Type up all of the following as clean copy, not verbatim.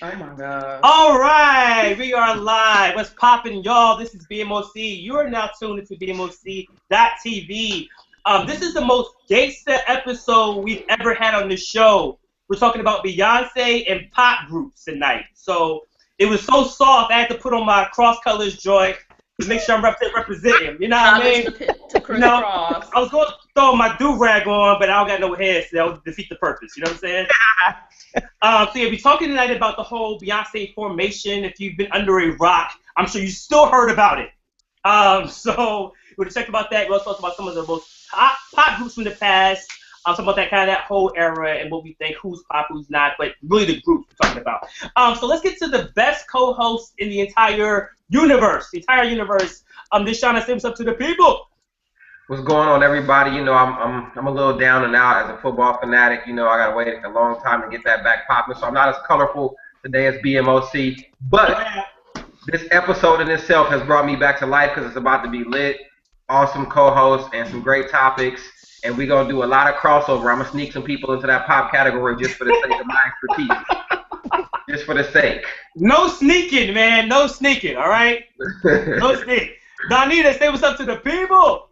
Oh my God. All right, we are live. What's poppin', y'all? This is BMOC. You are now tuned into BMOC.TV. This is the most gangsta episode we've ever had on this show. We're talking about Beyonce and pop groups tonight. So it was so soft, I had to put on my cross colors joint to make sure I'm representing. You know what I mean? To crisscross. I was going to throw my do-rag on, but I don't got no hair, so that would defeat the purpose. You know what I'm saying? So yeah, we're talking tonight about the whole Beyonce Formation. If you've been under a rock, I'm sure you still heard about it. So we're going to check about that. We'll also talk about some of the most pop groups from the past. Talk about that kind of that whole era and what we think, who's pop, who's not, but really the groups we're talking about. So let's get to the best co-host in the entire universe. This Shauna, say what's up to the people. What's going on, everybody? You know, I'm a little down and out as a football fanatic. You know, I gotta wait a long time to get that back popping, so I'm not as colorful today as BMOC. But this episode in itself has brought me back to life because it's about to be lit. Awesome co-hosts and some great topics, and we're gonna do a lot of crossover. I'm gonna sneak some people into that pop category just for the sake of my expertise. Just for the sake. No sneaking, man. No sneaking. All right. No sneaking. Donita, say what's up to the people.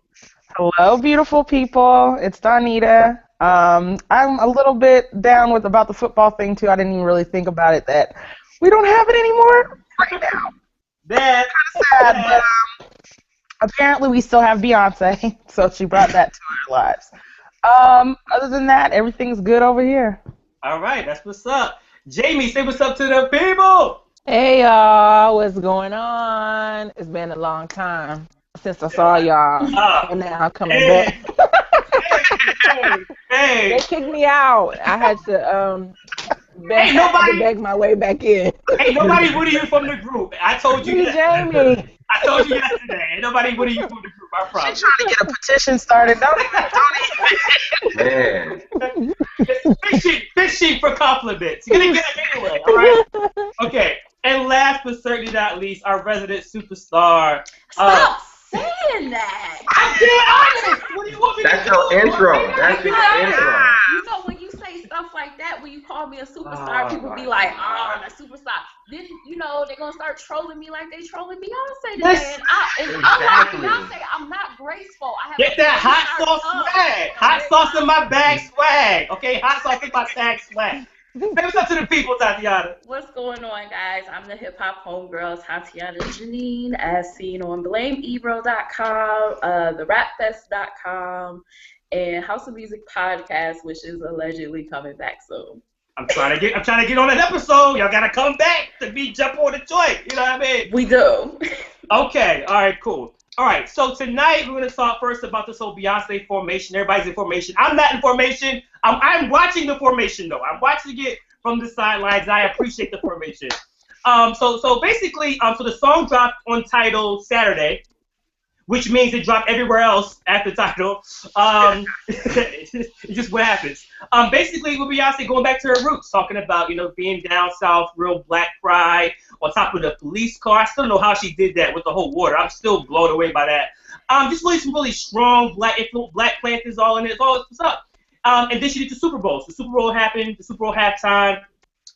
Hello, beautiful people. It's Donita. I'm a little bit down about the football thing, too. I didn't even really think about it, that we don't have it anymore right now. That's kind of sad, but apparently we still have Beyonce, so she brought that to our lives. Other than that, everything's good over here. All right, that's what's up. Jamie, say what's up to the people. Hey, y'all. What's going on? It's been a long time since I saw y'all, and now I'm coming back. Hey. They kicked me out. I had to beg my way back in. Ain't nobody would you from the group. I told you yesterday. Jamie. I told you yesterday. Ain't nobody would you from the group. I promise. She's trying to get a petition started. Don't Man. Fishing for compliments. You're going to get it anyway, all right? Okay. And last but certainly not least, our resident superstar. Stop saying that. I'm being honest. What do you want me to do? That's your intro. That's your intro. You know, when you say stuff like that, when you call me a superstar, people be like, oh, a superstar. Then, you know, they're going to start trolling me like they trolling Beyonce today. And I'm like Beyonce, I'm not graceful. I have Get that hot sauce swag. Hot sauce in my bag swag. Okay, hot sauce in my bag swag. Say what's up to the people, Tatiana. What's going on, guys? I'm the hip-hop homegirl, Tatiana Janine, as seen on BlameEbro.com, TheRapFest.com, and House of Music Podcast, which is allegedly coming back soon. I'm trying to get on that episode. Y'all gotta come back to jump on the joint. You know what I mean? We do. Okay. All right. Cool. All right. So tonight we're gonna talk first about this whole Beyonce formation. Everybody's in formation. I'm not in formation. I'm watching the formation though. I'm watching it from the sidelines. I appreciate the formation. So basically, so the song dropped on Tidal Saturday, which means it dropped everywhere else after Tidal. It's just what happens. Basically, with Beyonce going back to her roots, talking about, you know, being down south, real black pride, on top of the police car. I still don't know how she did that with the whole water. I'm still blown away by that. Just really some really strong Black Panthers all in it. It's all what's up. And then she did the Super Bowl. So the Super Bowl happened, the Super Bowl halftime.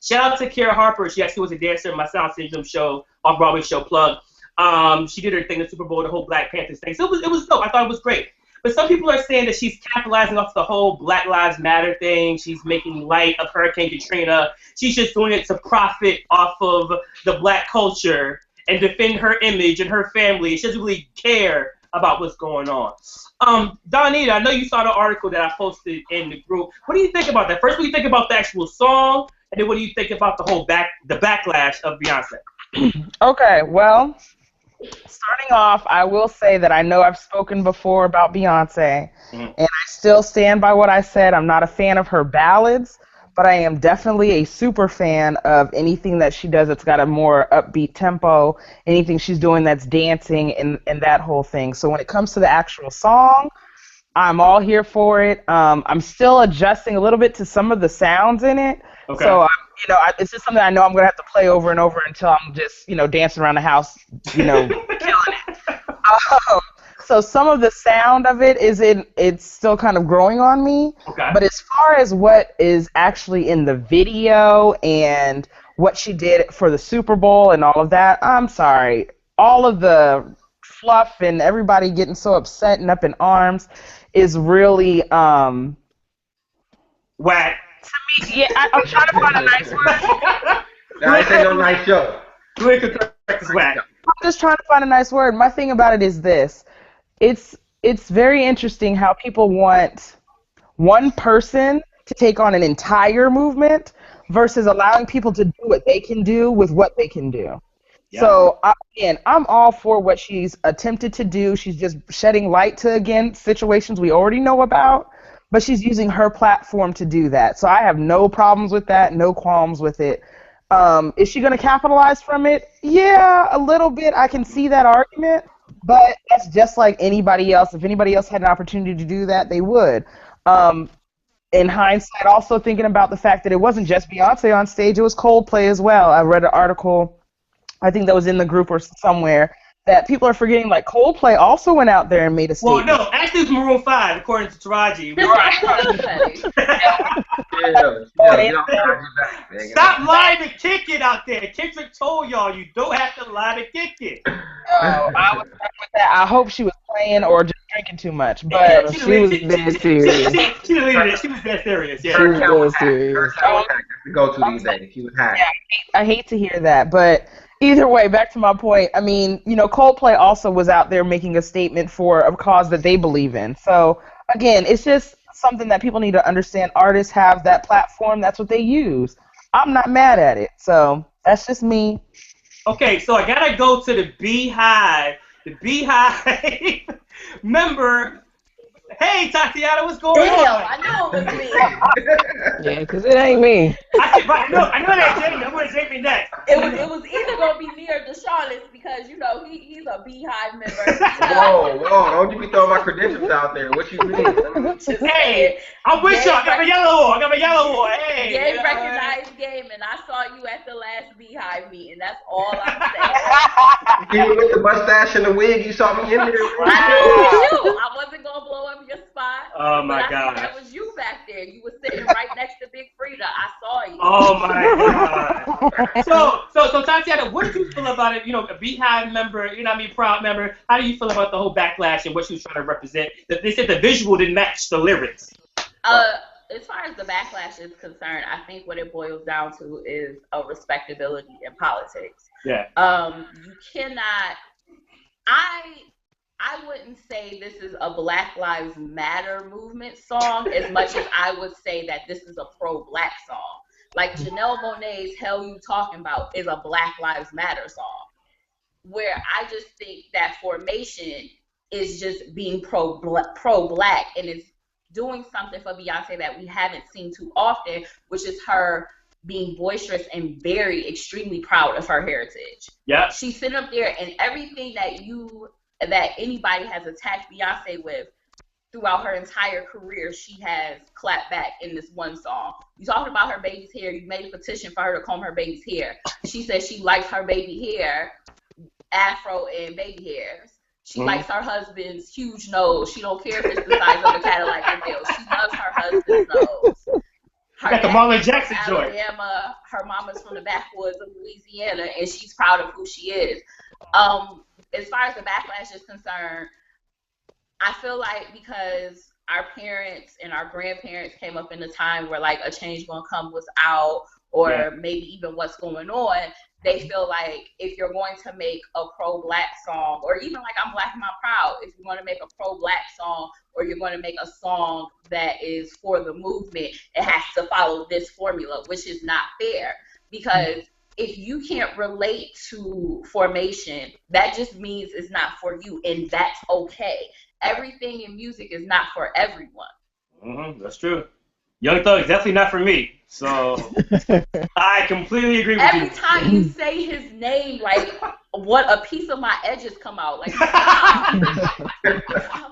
Shout out to Kara Harper. She actually was a dancer in my Sound Syndrome show, off-Broadway show, plug. She did her thing, the Super Bowl, the whole Black Panthers thing. So it was dope. I thought it was great. But some people are saying that she's capitalizing off the whole Black Lives Matter thing. She's making light of Hurricane Katrina. She's just doing it to profit off of the black culture and defend her image and her family. She doesn't really care about what's going on. Donita, I know you saw the article that I posted in the group. What do you think about that? First, what do you think about the actual song? And then what do you think about the whole backlash of Beyonce? Okay, well, starting off, I will say that I know I've spoken before about Beyonce, and I still stand by what I said. I'm not a fan of her ballads, but I am definitely a super fan of anything that she does that's got a more upbeat tempo, anything she's doing that's dancing and that whole thing. So when it comes to the actual song, I'm all here for it. I'm still adjusting a little bit to some of the sounds in it. Okay. So, it's just something I know I'm going to have to play over and over until I'm just, dancing around the house, killing it. So some of the sound of it it's still kind of growing on me. Okay. But as far as what is actually in the video and what she did for the Super Bowl and all of that, I'm sorry. All of the fluff and everybody getting so upset and up in arms is really whack. To me, yeah, I'm trying to find a nice word. No, I say no nice show. Whack. I'm just trying to find a nice word. My thing about it is this. It's very interesting how people want one person to take on an entire movement versus allowing people to do what they can do with what they can do. Yeah. So, again, I'm all for what she's attempted to do. She's just shedding light to, again, situations we already know about, but she's using her platform to do that. So I have no problems with that, no qualms with it. Is she going to capitalize from it? Yeah, a little bit. I can see that argument, but that's just like anybody else. If anybody else had an opportunity to do that, they would. In hindsight, also thinking about the fact that it wasn't just Beyonce on stage, it was Coldplay as well. I read an article, I think that was in the group or somewhere, that people are forgetting, like, Coldplay also went out there and made a statement. Well, no, actually it's Maroon 5, according to Taraji. Stop lying to kick it out there. Kendrick told y'all you don't have to lie to kick it. I was with that. I hope she was playing or just drinking too much, but she was dead serious. She was dead serious. Yeah. She was dead serious. To go to these days. She was hacked. Yeah, I hate to hear that, but either way, back to my point. I mean, Coldplay also was out there making a statement for a cause that they believe in. So again, it's just something that people need to understand. Artists have that platform. That's what they use. I'm not mad at it. So that's just me. Okay, so I gotta go to the Beehive. The Beehive member. Hey, Tatiana, what's going on? I know it was me. Yeah, because it ain't me. I know that Jamie. I'm going to Jamie next. It was either going to be me or Deshaun because, he's a Beehive member. Whoa, don't you be throwing my credentials out there. What you mean? Hey, I'm with y'all. I got my yellow one. Hey. Game recognized game, and I saw you at the last Beehive meeting. That's all I'm saying. You with the mustache and the wig, you saw me in there. I knew it was you. I wasn't going to blow up your spot. Oh my God. That was you back there. You were sitting right next to Big Frida. I saw you. Oh my God. So Tatiana, what did you feel about it? A Beehive member, proud member. How do you feel about the whole backlash and what she was trying to represent? They said the visual didn't match the lyrics. As far as the backlash is concerned, I think what it boils down to is a respectability in politics. Yeah. You cannot. I wouldn't say this is a Black Lives Matter movement song as much as I would say that this is a pro-Black song. Like Janelle Monáe's Hell You Talking About is a Black Lives Matter song, where I just think that Formation is just being pro-Black and it's doing something for Beyonce that we haven't seen too often, which is her being boisterous and very extremely proud of her heritage. Yeah. She's sitting up there and everything that anybody has attacked Beyonce with throughout her entire career, she has clapped back in this one song. You talking about her baby's hair. You made a petition for her to comb her baby's hair. She says she likes her baby hair, afro and baby hairs. She likes her husband's huge nose. She don't care if it's the size of a Cadillac Convertible. She loves her husband's nose. Her got the Marlon Jackson joint. Alabama, her mama's from the backwoods of Louisiana, and she's proud of who she is. As far as the backlash is concerned, I feel like because our parents and our grandparents came up in a time where like a change gonna come was out, or maybe even what's going on, they feel like if you're going to make a pro-Black song, or even like I'm Black and I'm proud, if you're going to make a pro-Black song, or you're going to make a song that is for the movement, it has to follow this formula, which is not fair. Because if you can't relate to Formation, that just means it's not for you, and that's okay. Everything in music is not for everyone. That's true. Young Thug is definitely not for me. So I completely agree with you. Every time you say his name, like what a piece of my edges come out. Like stop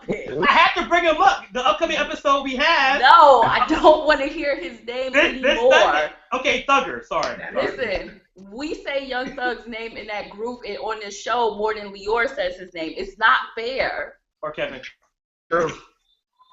it. I have to bring him up. The upcoming episode we have. No, I don't want to hear his name anymore. Okay, Thugger. Sorry. Listen, we say Young Thug's name in that group and on this show more than Lior says his name. It's not fair. Or Kevin. True.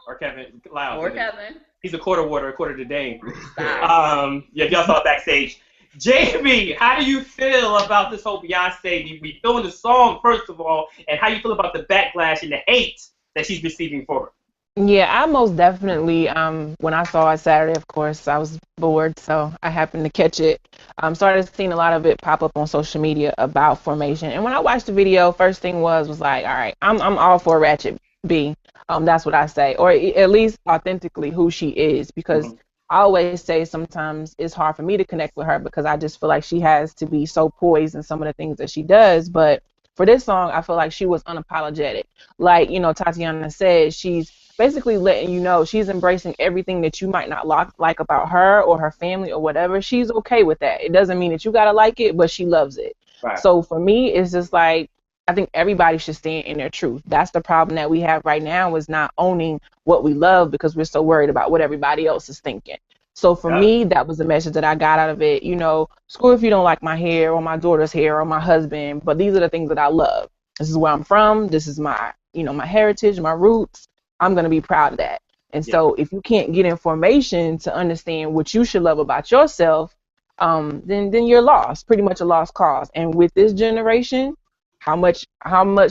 Or Kevin. Loud. Or Kevin. He's a quarter water, a quarter to Dane. Stop. Yeah, y'all saw it backstage. Jamie, how do you feel about this whole Beyonce? You be feeling the song first of all, and how you feel about the backlash and the hate that she's receiving for it? Yeah, I most definitely, when I saw it Saturday, of course, I was bored, so I happened to catch it. Started seeing a lot of it pop up on social media about Formation. And when I watched the video, first thing was like, all right, I'm all for Ratchet B. That's what I say, or at least authentically who she is, because I always say sometimes it's hard for me to connect with her because I just feel like she has to be so poised in some of the things that she does. But for this song, I feel like she was unapologetic. Like, Tatiana said, she's basically letting you know she's embracing everything that you might not like about her or her family or whatever. She's okay with that. It doesn't mean that you gotta like it, but she loves it. Right. So for me, it's just like, I think everybody should stand in their truth. That's the problem that we have right now, is not owning what we love because we're so worried about what everybody else is thinking. So for me, that was the message that I got out of it. Screw if you don't like my hair or my daughter's hair or my husband, but these are the things that I love. This is where I'm from. This is my, my heritage, my roots. I'm going to be proud of that. And so if you can't get information to understand what you should love about yourself, then you're lost, pretty much a lost cause. And with this generation, how much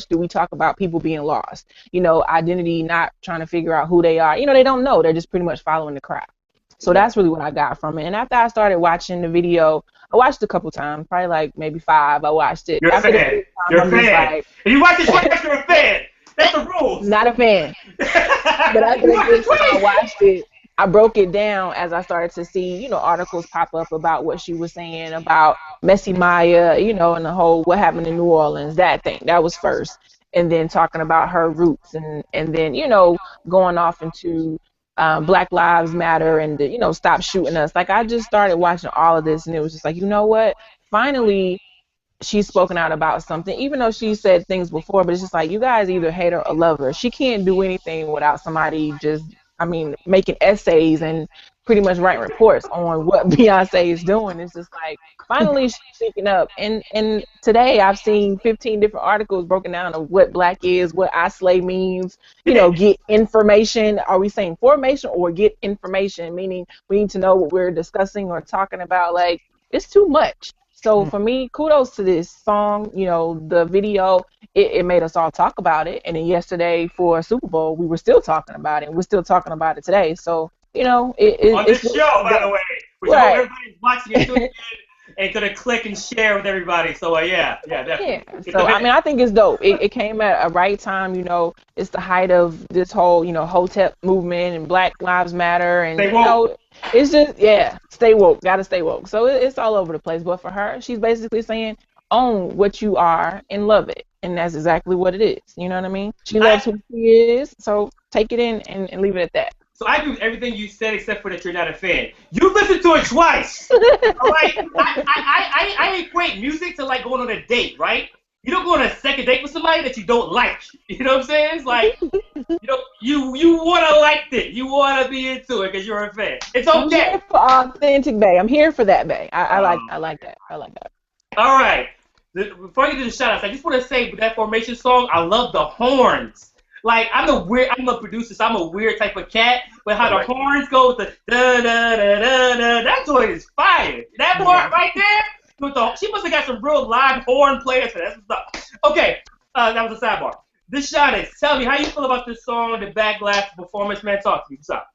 do we talk about people being lost? Identity, not trying to figure out who they are. They don't know. They're just pretty much following the crowd. So that's really what I got from it. And after I started watching the video, I watched it a couple times, probably like maybe 5. I watched it. You're a fan. You're a fan. If you watch it twice, you're a fan. That's the rules. Not a fan. But after I watched it, I broke it down as I started to see, articles pop up about what she was saying about Messy Maya, and the whole what happened in New Orleans, that thing. That was first. And then talking about her roots and then, going off into Black Lives Matter and, stop shooting us. Like, I just started watching all of this and it was just like, you know what? Finally, she's spoken out about something, even though she said things before, but it's just like, you guys either hate her or love her. She can't do anything without somebody making essays and pretty much writing reports on what Beyonce is doing. It's just like, finally she's speaking up. And today I've seen 15 different articles broken down of what black is, what I slay means, get information. Are we saying formation or get information? Meaning we need to know what we're discussing or talking about. Like, it's too much. So for me, kudos to this song, the video, it made us all talk about it. And then yesterday for Super Bowl, we were still talking about it. And we're still talking about it today. So, on this show, by the way, which I hope everybody's watching it too, and going to click and share with everybody. So, definitely. Yeah. So, I think it's dope. It came at a right time. It's the height of this whole, Hotep movement and Black Lives Matter. And, it's just, stay woke. Got to stay woke. So it's all over the place. But for her, she's basically saying, own what you are and love it. And that's exactly what it is. You know what I mean? She loves who she is. So take it in and leave it at that. So I agree with everything you said except for that you're not a fan. You listened to it twice. All right? I equate music to like going on a date, right? You don't go on a second date with somebody that you don't like. You know what I'm saying? It's like, you want to like it. You want to be into it because you're a fan. It's okay. I'm here for authentic, bae. I'm here for that, bae. I like that. I like that. All right. Before I get to the shout outs, I just want to say with that Formation song, I love the horns. Like, I'm a producer, so I'm a weird type of cat, but how the horns go with the da-da-da-da-da, that joint is fire. That part right there, she must have got some real live horn players for that stuff. Okay, that was a sidebar. This shot is, tell me, how you feel about this song, the backlash, performance, man? Talk to me. What's up?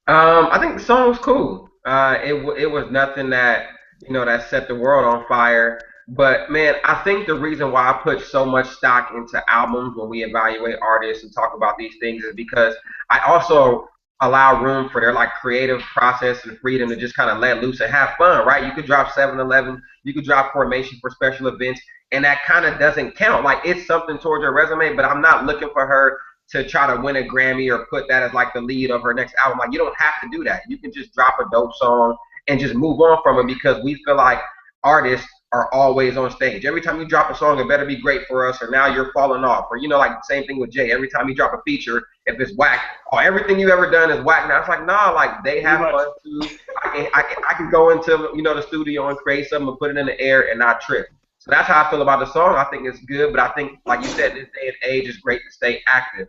I think the song was cool. It was nothing that, that set the world on fire. But, man, I think the reason why I put so much stock into albums when we evaluate artists and talk about these things is because I also allow room for their, creative process and freedom to just kind of let loose and have fun, right? You could drop 7-11, you could drop Formation for special events, and that kind of doesn't count. Like, it's something towards her resume, but I'm not looking for her to try to win a Grammy or put that as, the lead of her next album. Like, you don't have to do that. You can just drop a dope song and just move on from it because we feel like artists are always on stage. Every time you drop a song, it better be great for us, or now you're falling off. Or, same thing with Jay. Every time you drop a feature, if it's whack, everything you've ever done is whack. Now it's like, nah, they have fun too. I can go into, the studio and create something and put it in the air and not trip. So that's how I feel about the song. I think it's good, but I think, like you said, this day and age, it's great to stay active.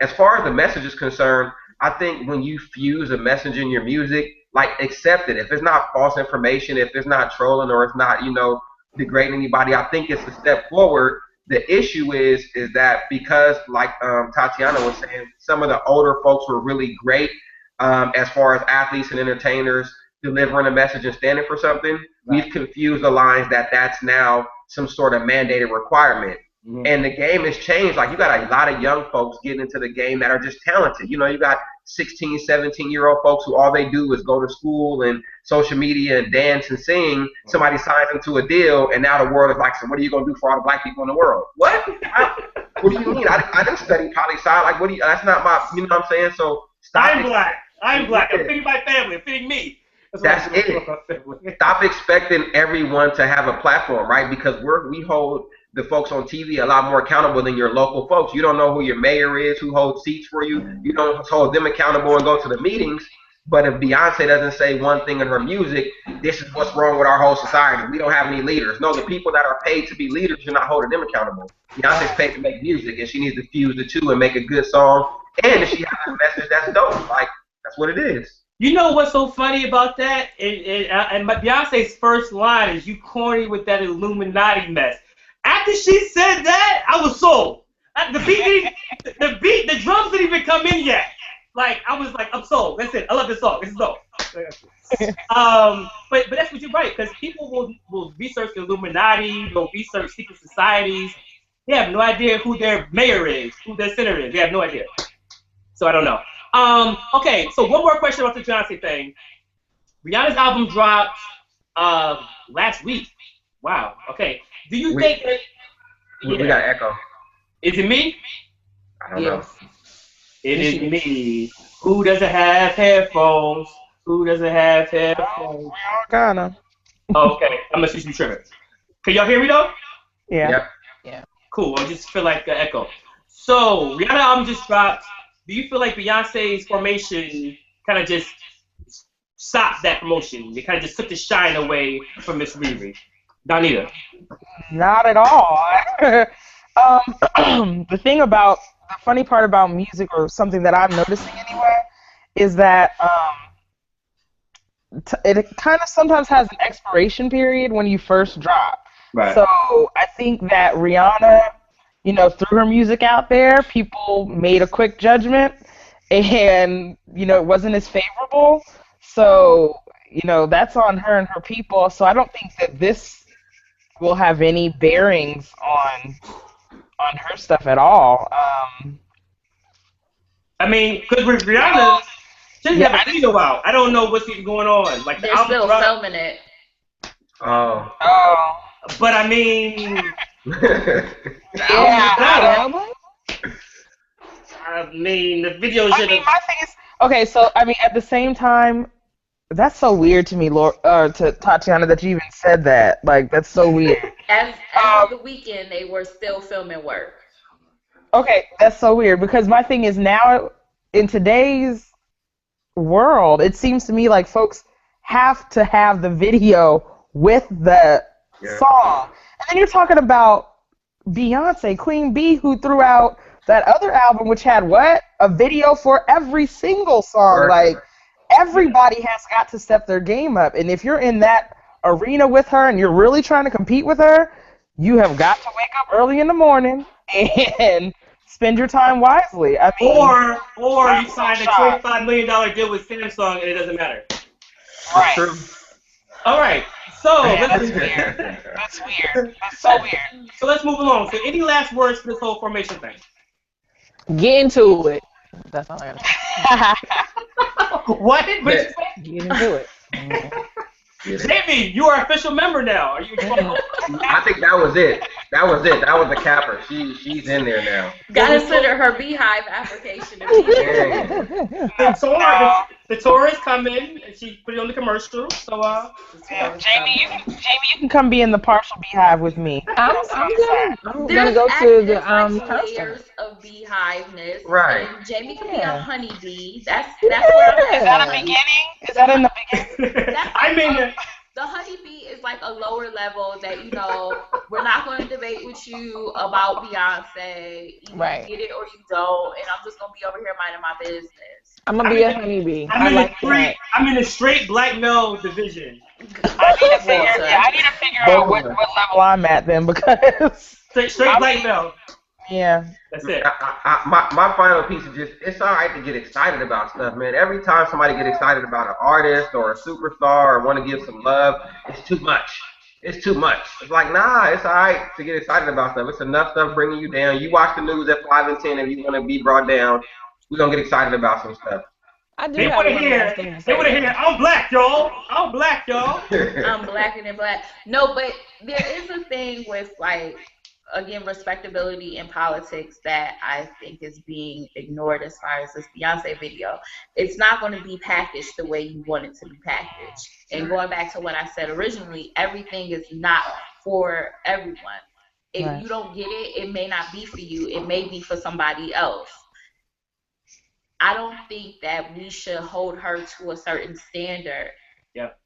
As far as the message is concerned, I think when you fuse a message in your music like accept it. If it's not false information, if it's not trolling or it's not, degrading anybody, I think it's a step forward. The issue is that because, like Tatiana was saying, some of the older folks were really great as far as athletes and entertainers delivering a message and standing for something. Right. We've confused the lines that's now some sort of mandated requirement. Mm-hmm. And the game has changed. Like, you got a lot of young folks getting into the game that are just talented. You got 16, 17-year-old folks who all they do is go to school and social media and dance and sing. Somebody signs them to a deal, and now the world is like, so what are you going to do for all the black people in the world? What? What do you mean? I didn't study poli-sci. Like, that's not my, you know what I'm saying? So I'm black. I'm fitting my family. I'm fitting me. That's it. Stop expecting everyone to have a platform, right? Because we hold the folks on TV a lot more accountable than your local folks. You don't know who your mayor is, who holds seats for you. You don't hold them accountable and go to the meetings. But if Beyonce doesn't say one thing in her music, this is what's wrong with our whole society. We don't have any leaders. No, the people that are paid to be leaders, you're not holding them accountable. Beyonce's paid to make music, and she needs to fuse the two and make a good song. And if she has a message that's dope, like, that's what it is. You know what's so funny about that? And Beyonce's first line is, "You corny with that Illuminati mess." After she said that, I was sold. The drums didn't even come in yet. Like, I was like, I'm sold. That's it. I love this song. This is dope. But that's what you're right, because people will research the Illuminati, they'll research secret societies. They have no idea who their mayor is, who their senator is. They have no idea. So I don't know. Okay, so one more question about the Beyonce thing. Rihanna's album dropped last week. Wow. Okay. Do you think that... We got an echo. Is it me? I don't know. It is me. Who doesn't have headphones? Who doesn't have headphones? We all kinda. Okay, I'm gonna see some trimming. Can y'all hear me though? Yeah. Yep. Yeah. Cool. I just feel like the echo. So Rihanna album just dropped. Do you feel like Beyonce's Formation kind of just stopped that promotion? It kind of just took the shine away from Miss Riri? Donita? Not at all. The funny part about music, or something that I'm noticing anyway, is that it kind of sometimes has an expiration period when you first drop. Right. So I think that Rihanna, threw her music out there, people made a quick judgment, and, it wasn't as favorable. So, that's on her and her people. So I don't think that this will have any bearings on her stuff at all. I mean, because with Rihanna, she doesn't have a video out. I don't know what's even going on. Like, they're still filming it. Oh. But I mean... Yeah. I mean, the video should have... my thing is... Okay, so, at the same time, that's so weird to me, to Tatiana, that you even said that. Like, that's so weird. As of the weekend, they were still filming work. Okay, that's so weird, because my thing is, now, in today's world, it seems to me like folks have to have the video with the song. And then you're talking about Beyonce, Queen Bee, who threw out that other album, which had a video for every single song. Right. Like, everybody has got to step their game up. And if you're in that arena with her and you're really trying to compete with her, you have got to wake up early in the morning and spend your time wisely. I mean, or you sign a $25 million deal with Samsung and it doesn't matter. Right. True. All right. So that's weird. That's weird. That's so weird. So let's move along. So any last words for this whole formation thing? Get into it. That's all I got. What? Get into it. Jamie, you are an official member now. Are you? I think that was it. That was the capper. She's in there now. Gotta send her her Beehive application. The tour is coming, and she put it on the commercial. So, Jamie, you can come be in the partial Beehive with me. I'm gonna go to the layers of beehiveness. Right. And Jamie can be a honeybee. That's where I'm at. Is that a beginning? Is that in the beginning? The honeybee is like a lower level that, you know, we're not going to debate with you about Beyonce. Either you get it or you don't, and I'm just going to be over here minding my business. I'm going to be a honeybee. I'm in a straight black male division. I need to figure out what level I'm at then, because straight black male. Yeah. That's it. My final piece is just, it's all right to get excited about stuff, man. Every time somebody get excited about an artist or a superstar or want to give some love, it's too much. It's too much. It's like, nah, it's all right to get excited about stuff. It's enough stuff bringing you down. You watch the news at 5 and 10 if you want to be brought down. We're going to get excited about some stuff. They want to hear, I'm black, y'all. I'm black, y'all. I'm blacker than black. No, but there is a thing with, like, again, respectability in politics that I think is being ignored as far as this Beyonce video. It's not going to be packaged the way you want it to be packaged. And going back to what I said originally, everything is not for everyone. If you don't get it, it may not be for you. It may be for somebody else. I don't think that we should hold her to a certain standard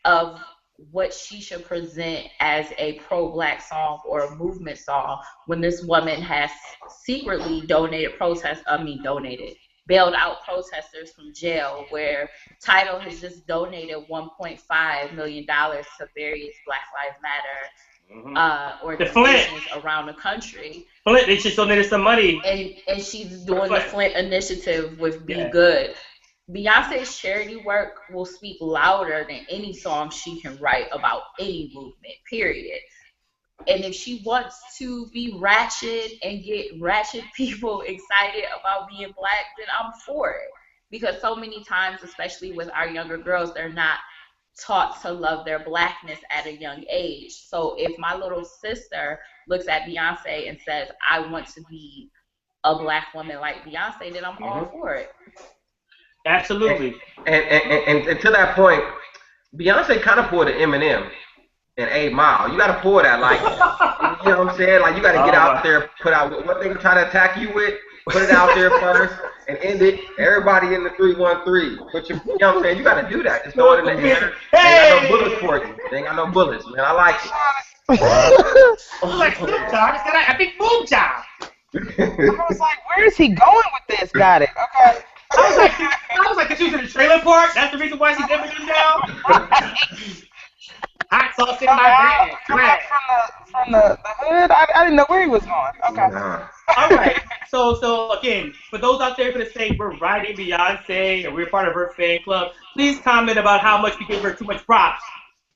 of what she should present as a pro-black song or a movement song when this woman has secretly bailed out protesters from jail, where Tidal has just donated $1.5 million to various Black Lives Matter organizations around the country. Flint, they just donated some money. And she's doing the Flint initiative with Be Good. Beyonce's charity work will speak louder than any song she can write about any movement, period. And if she wants to be ratchet and get ratchet people excited about being black, then I'm for it. Because so many times, especially with our younger girls, they're not taught to love their blackness at a young age. So if my little sister looks at Beyonce and says, I want to be a black woman like Beyonce, then I'm all for it. Absolutely. And to that point, Beyonce kind of pulled an Eminem and 8 Mile. You got to pull that, like, you know what I'm saying? Like, you got to get out there, put out what they're trying to attack you with, put it out there first, and end it. Everybody in the 313. But you know what I'm saying? You got to do that. Just throw it in the air. They ain't got no bullets for you. They ain't got no bullets, man. I like it. Like Snoop Dogg, I think boom job. I was like, where is he going with this? Got it. Okay. I was like, cause she was in the trailer park. That's the reason why she's Eminem down. Hot sauce in my bag. From the hood. I didn't know where he was going. Okay. All right. So again, for those out there gonna say we're riding Beyonce and we're part of her fan club, please comment about how much we give her too much props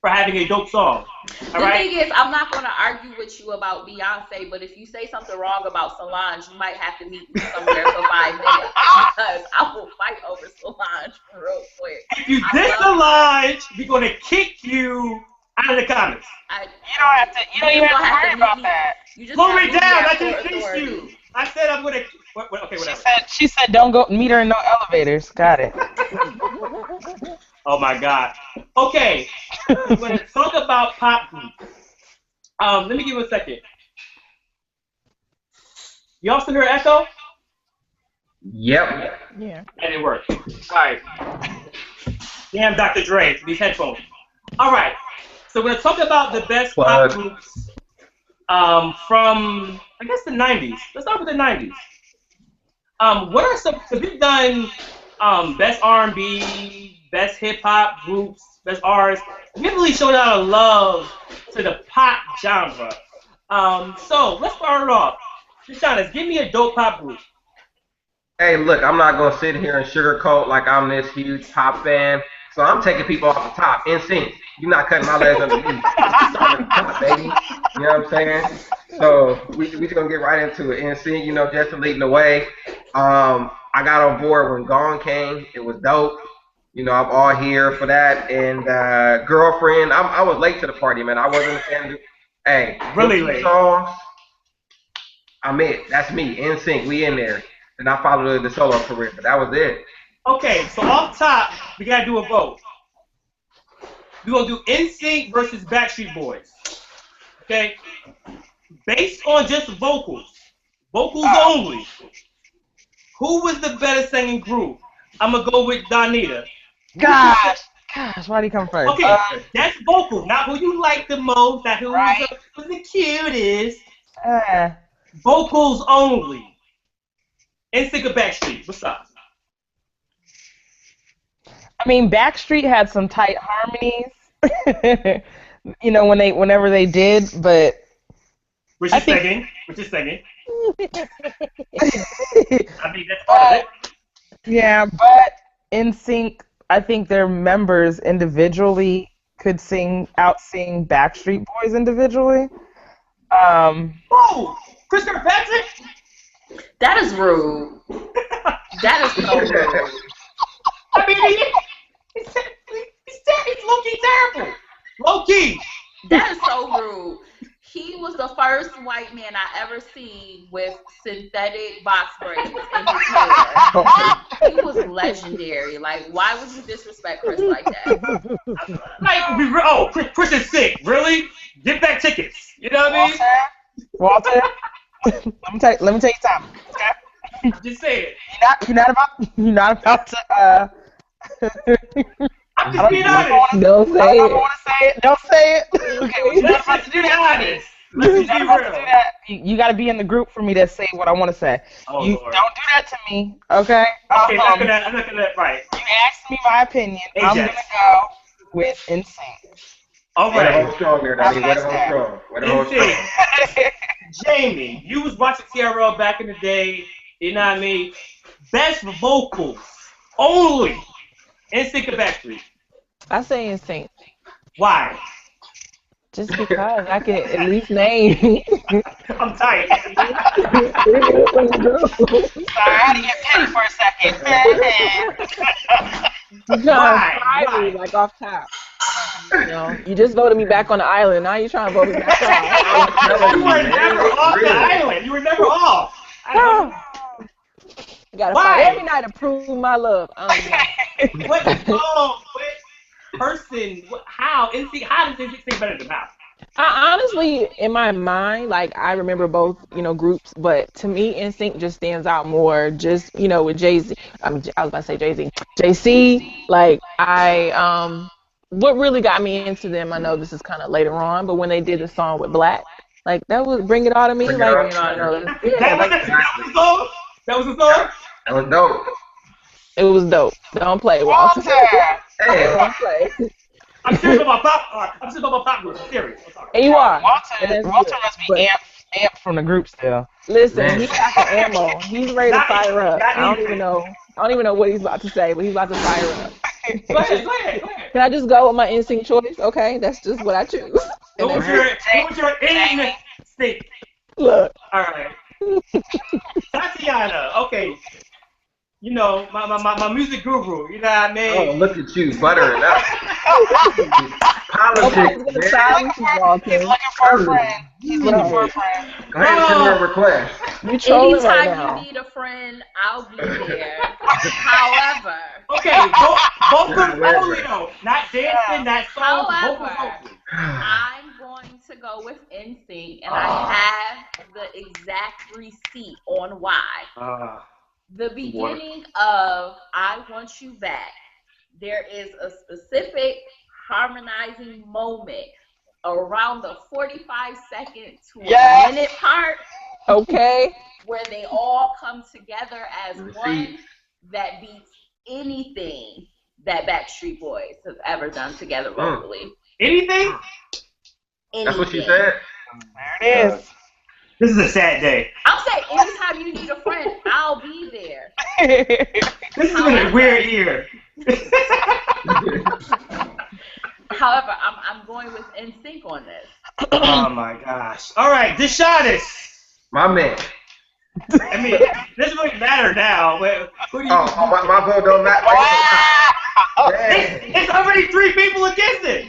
for having a dope song. The thing is, I'm not going to argue with you about Beyonce, but if you say something wrong about Solange, you might have to meet me somewhere for 5 minutes, because I will fight over Solange real quick. If you diss Solange, we're going to kick you out of the comments. You don't even have to worry about that. Slow me down. I didn't diss you. I said I'm going to. Okay, whatever. She said don't go meet her in no elevators. Got it. Oh my God. Okay. We're going to talk about pop groups. Let me give you a second. Y'all still hear echo? Yep. Yeah. That didn't work. All right. Damn, Dr. Dre, these headphones. All right. So we're going to talk about the best pop groups from, I guess, the 90s. Let's start with the 90s. What are some, because we've done best R&B, best hip-hop groups, best artists. We haven't really shown a lot of love to the pop genre. So let's start it off. Deshaun, give me a dope pop group. Hey, look, I'm not going to sit here and sugarcoat like I'm this huge pop fan. So I'm taking people off the top. NSYNC. You're not cutting my legs under me. Start at the top, baby. You know what I'm saying? So we just going to get right into it. NSYNC, you know, just leading the way. I got on board when Gone came. It was dope. You know, I'm all here for that. And Girlfriend, I was late to the party, man. I wasn't a fan of Hey, really late. Songs, I'm it. That's me. NSYNC, we in there. And I followed the solo career, but that was it. Okay, so off top, we got to do a vote. We're going to do NSYNC versus Backstreet Boys. Okay? Based on just vocals only, who was the better singing group? I'm going to go with Donita. Gosh, Gosh, why do you come first? Okay, that's vocal, not who you like the most, not who's the cutest. Vocals only. NSYNC or Backstreet, what's up? I mean, Backstreet had some tight harmonies. You know, whenever they did, but Which is singing. I mean, that's part of it. Yeah, but NSYNC, I think their members individually could out-sing Backstreet Boys individually. Oh, Chris Kirkpatrick? That is rude. That is so rude. I mean, he's low-key terrible. Low-key. That is so rude. He was the first white man I ever seen with synthetic box braids in his hair. He was legendary. Like, why would you disrespect Chris like that? Like, Chris is sick. Really? Get back tickets. You know what I mean? Walter, let me tell you something. Okay? Just say it. You're not about to. I'm just being honest. Don't say I it. don't want to say it. Don't say it. Okay, Let's just be honest. Let's just be real. You got to be in the group for me to say what I want to say. Oh, you Lord. don't do that to me, okay? Okay, I'm not gonna. Right. You asked me my opinion. Ajax. I'm gonna go with NSYNC. All Way to right. hold strong there, Daddy. Way to hold strong. Way to hold strong. Jamie, you was watching TRL back in the day. You know what I mean? Best vocals only. NSYNC or Backstreet? I say NSYNC. Why? Just because I can at least name. I'm tight. Sorry, I had to get petty for a second. Why? Like off top. You know, you just voted me back on the island. Now you're trying to vote me back off. You were never off the island. You were never off. You gotta Why? fight every night to prove my love. What song, what person, how does NSYNC sing better than how? I honestly, in my mind, like I remember both, groups, but to me, NSYNC just stands out more. Just with Jay-Z. I was about to say Jay-Z, JC. Like what really got me into them? I know this is kind of later on, but when they did the song with Black, like that was Bring It All to Me. Bring It Like All to Me. That was the song. That was the song. That was dope. it was dope. Don't play, Walter. Hey. Don't play. I'm serious about pop. I'm serious about pop group. I'm serious. I'm sorry. And you are. Walter must be amped from the group still. Listen, he's got the ammo. He's ready to fire up. I don't even know what he's about to say, but he's about to fire up. Go ahead. Can I just go with my NSYNC choice? Okay, that's just what I choose. What was your instinct? Look. All right. Tatiana. Okay. My music guru. You know what I mean? Oh, look at you, buttering up. Politics, man. He's looking for a friend. Go ahead and send her a request. You trolling right Anytime now. you need a friend, I'll be there. However, Okay, vocals only though. Not dancing, not songs, vocals However, only. I'm going to go with NSYNC, and I have the exact receipt on why. The beginning of I Want You Back, there is a specific harmonizing moment around the 45-second to a minute part. Okay. Where they all come together as one that beats anything that Backstreet Boys have ever done together vocally. Anything? That's what she said? There it is. This is a sad day. I'm saying anytime you need a friend, I'll be there. This has been a weird year. However, I'm going with NSYNC on this. Oh my gosh. All right, Deshaunus. My man. I mean, this doesn't matter now. Who do you? My vote don't matter. It's already 3 people against it.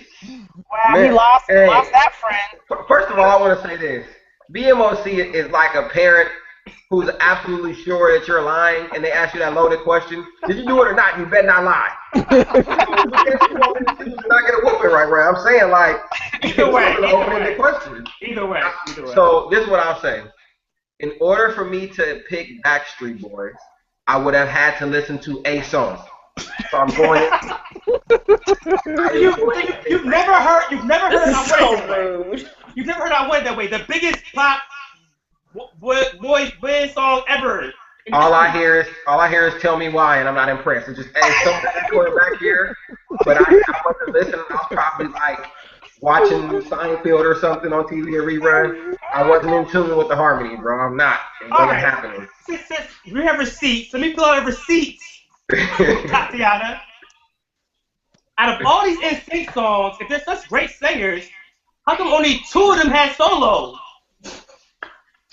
Wow, he lost that friend. First of all, I want to say this. BMOC is like a parent who's absolutely sure that you're lying, and they ask you that loaded question. Did you do it or not? You better not lie. You're not get a whooping right now. I'm saying, like, Either way. Question. Either way. So this is what I'll say. In order for me to pick Backstreet Boys, I would have had to listen to a song. So I'm going. You've never heard I so Went That Way. You've never heard I Went That Way, the biggest pop boy band song ever. All I hear is "Tell Me Why," and I'm not impressed. It's just something echoing back here. But I wasn't listening. I was probably like watching Seinfeld or something on TV or rerun. I wasn't in tune with the harmony, bro. I'm not. It wasn't happening. Since we have receipts, let me pull out receipts, Tatiana. Out of all these NSYNC songs, if they're such great singers, how come only 2 of them had solos?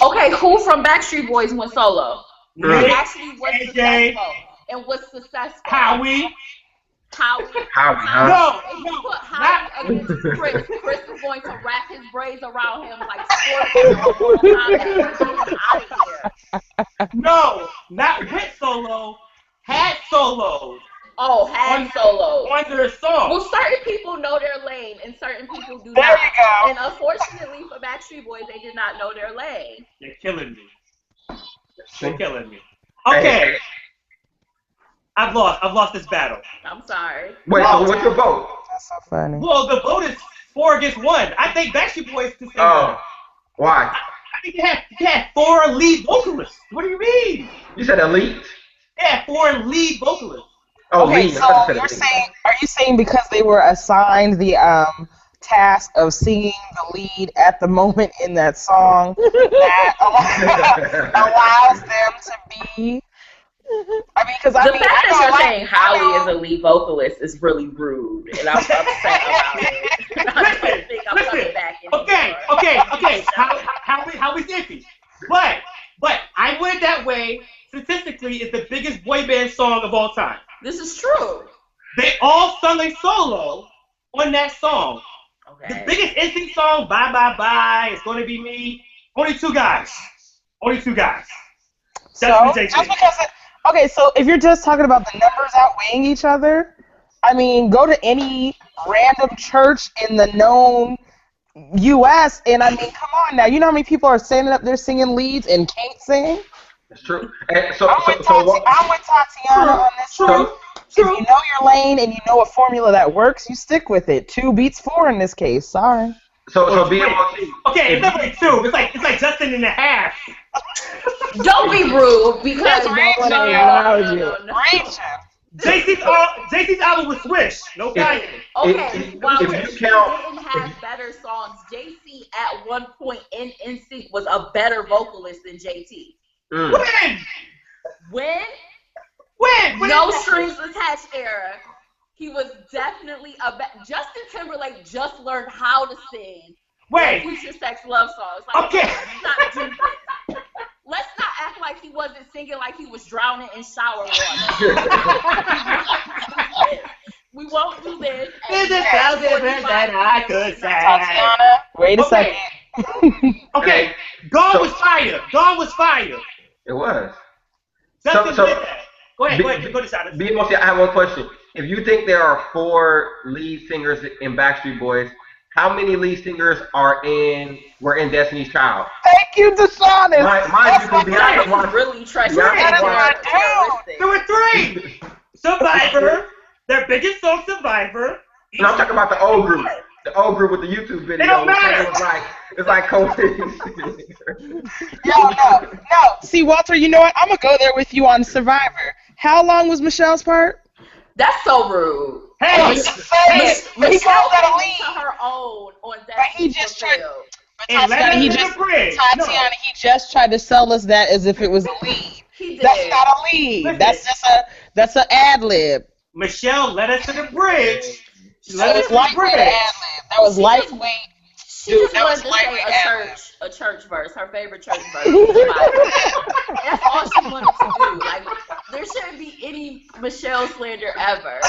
Okay, who from Backstreet Boys went solo? It actually was successful and was successful. Howie. No. If you put Howie against Chris, Chris is going to wrap his braids around him like Scorpion out of here. No, not with solo. Had solos. Oh, had solos. On their song. Well, certain people know their lane and certain people do there not. You go. And unfortunately for Backstreet Boys, they did not know their lane. You're killing me. You're killing me. Okay. I've lost this battle. I'm sorry. Wait, so what's your vote? That's so funny. Well, the vote is 4 against 1. I think Backstreet Boys can say that. Why? I think they had 4 lead vocalists. What do you mean? You said elite? Yeah, 4 lead vocalists. Oh, Okay, lead. so are you saying because they were assigned the task of singing the lead at the moment in that song that allows them to be? I mean, because the fact that you're saying Howie is a lead vocalist is really rude, and I'm upset about it. I don't think I'm coming back anymore. Okay. Howie's iffy, but I Went That Way statistically is the biggest boy band song of all time. This is true. They all sung a solo on that song. Okay. The biggest NSYNC song, Bye Bye Bye, It's Gonna Be Me. Only two guys. So, just because okay, so if you're just talking about the numbers outweighing each other, I mean, go to any random church in the known U.S. and I mean, come on now, you know how many people are standing up there singing leads and can't sing? It's true. And I'm with Tatiana on this one. If you know your lane and you know a formula that works, you stick with it. 2 beats 4 in this case. Sorry. So BMOC. Okay, it's not like 2. It's like Justin and a half. Don't be rude because no. JC's album was Swish. No fighting. Okay, while if JC you count, didn't have better songs, JC at one point in NSYNC was a better vocalist than JT. When? No Strings Attached era, he was definitely Justin Timberlake just learned how to sing. Future Sex love songs. Like, okay. Let's not do this. Let's not act like he wasn't singing like he was drowning in shower water. We won't do this. This is something that I could say. Tatiana, wait a second. Okay. Gone was fire. It was. Justin did that. Go ahead, Shada. BMOC, I have one question. If you think there are 4 lead singers in Backstreet Boys, how many lead singers were in Destiny's Child? Thank you, Deshaun. Mind you, can be honest. Really trust There were 3. Survivor, their biggest song, Survivor. No, I'm talking about the old group. The old group with the YouTube video. It don't matter. It's like COVID. No. See, Walter, you know what? I'm going to go there with you on Survivor. How long was Michelle's part? That's so rude. Hey, Michelle got a lead to her own on that. He just tried. Tatiana, he just tried to sell us that as if it was a lead. He did. That's not a lead. Listen. That's an ad lib. Michelle led us to the bridge. That was lightweight. She just wanted to say a church verse, her favorite church verse. That's all she wanted to do. Like, there shouldn't be any Michelle slander ever.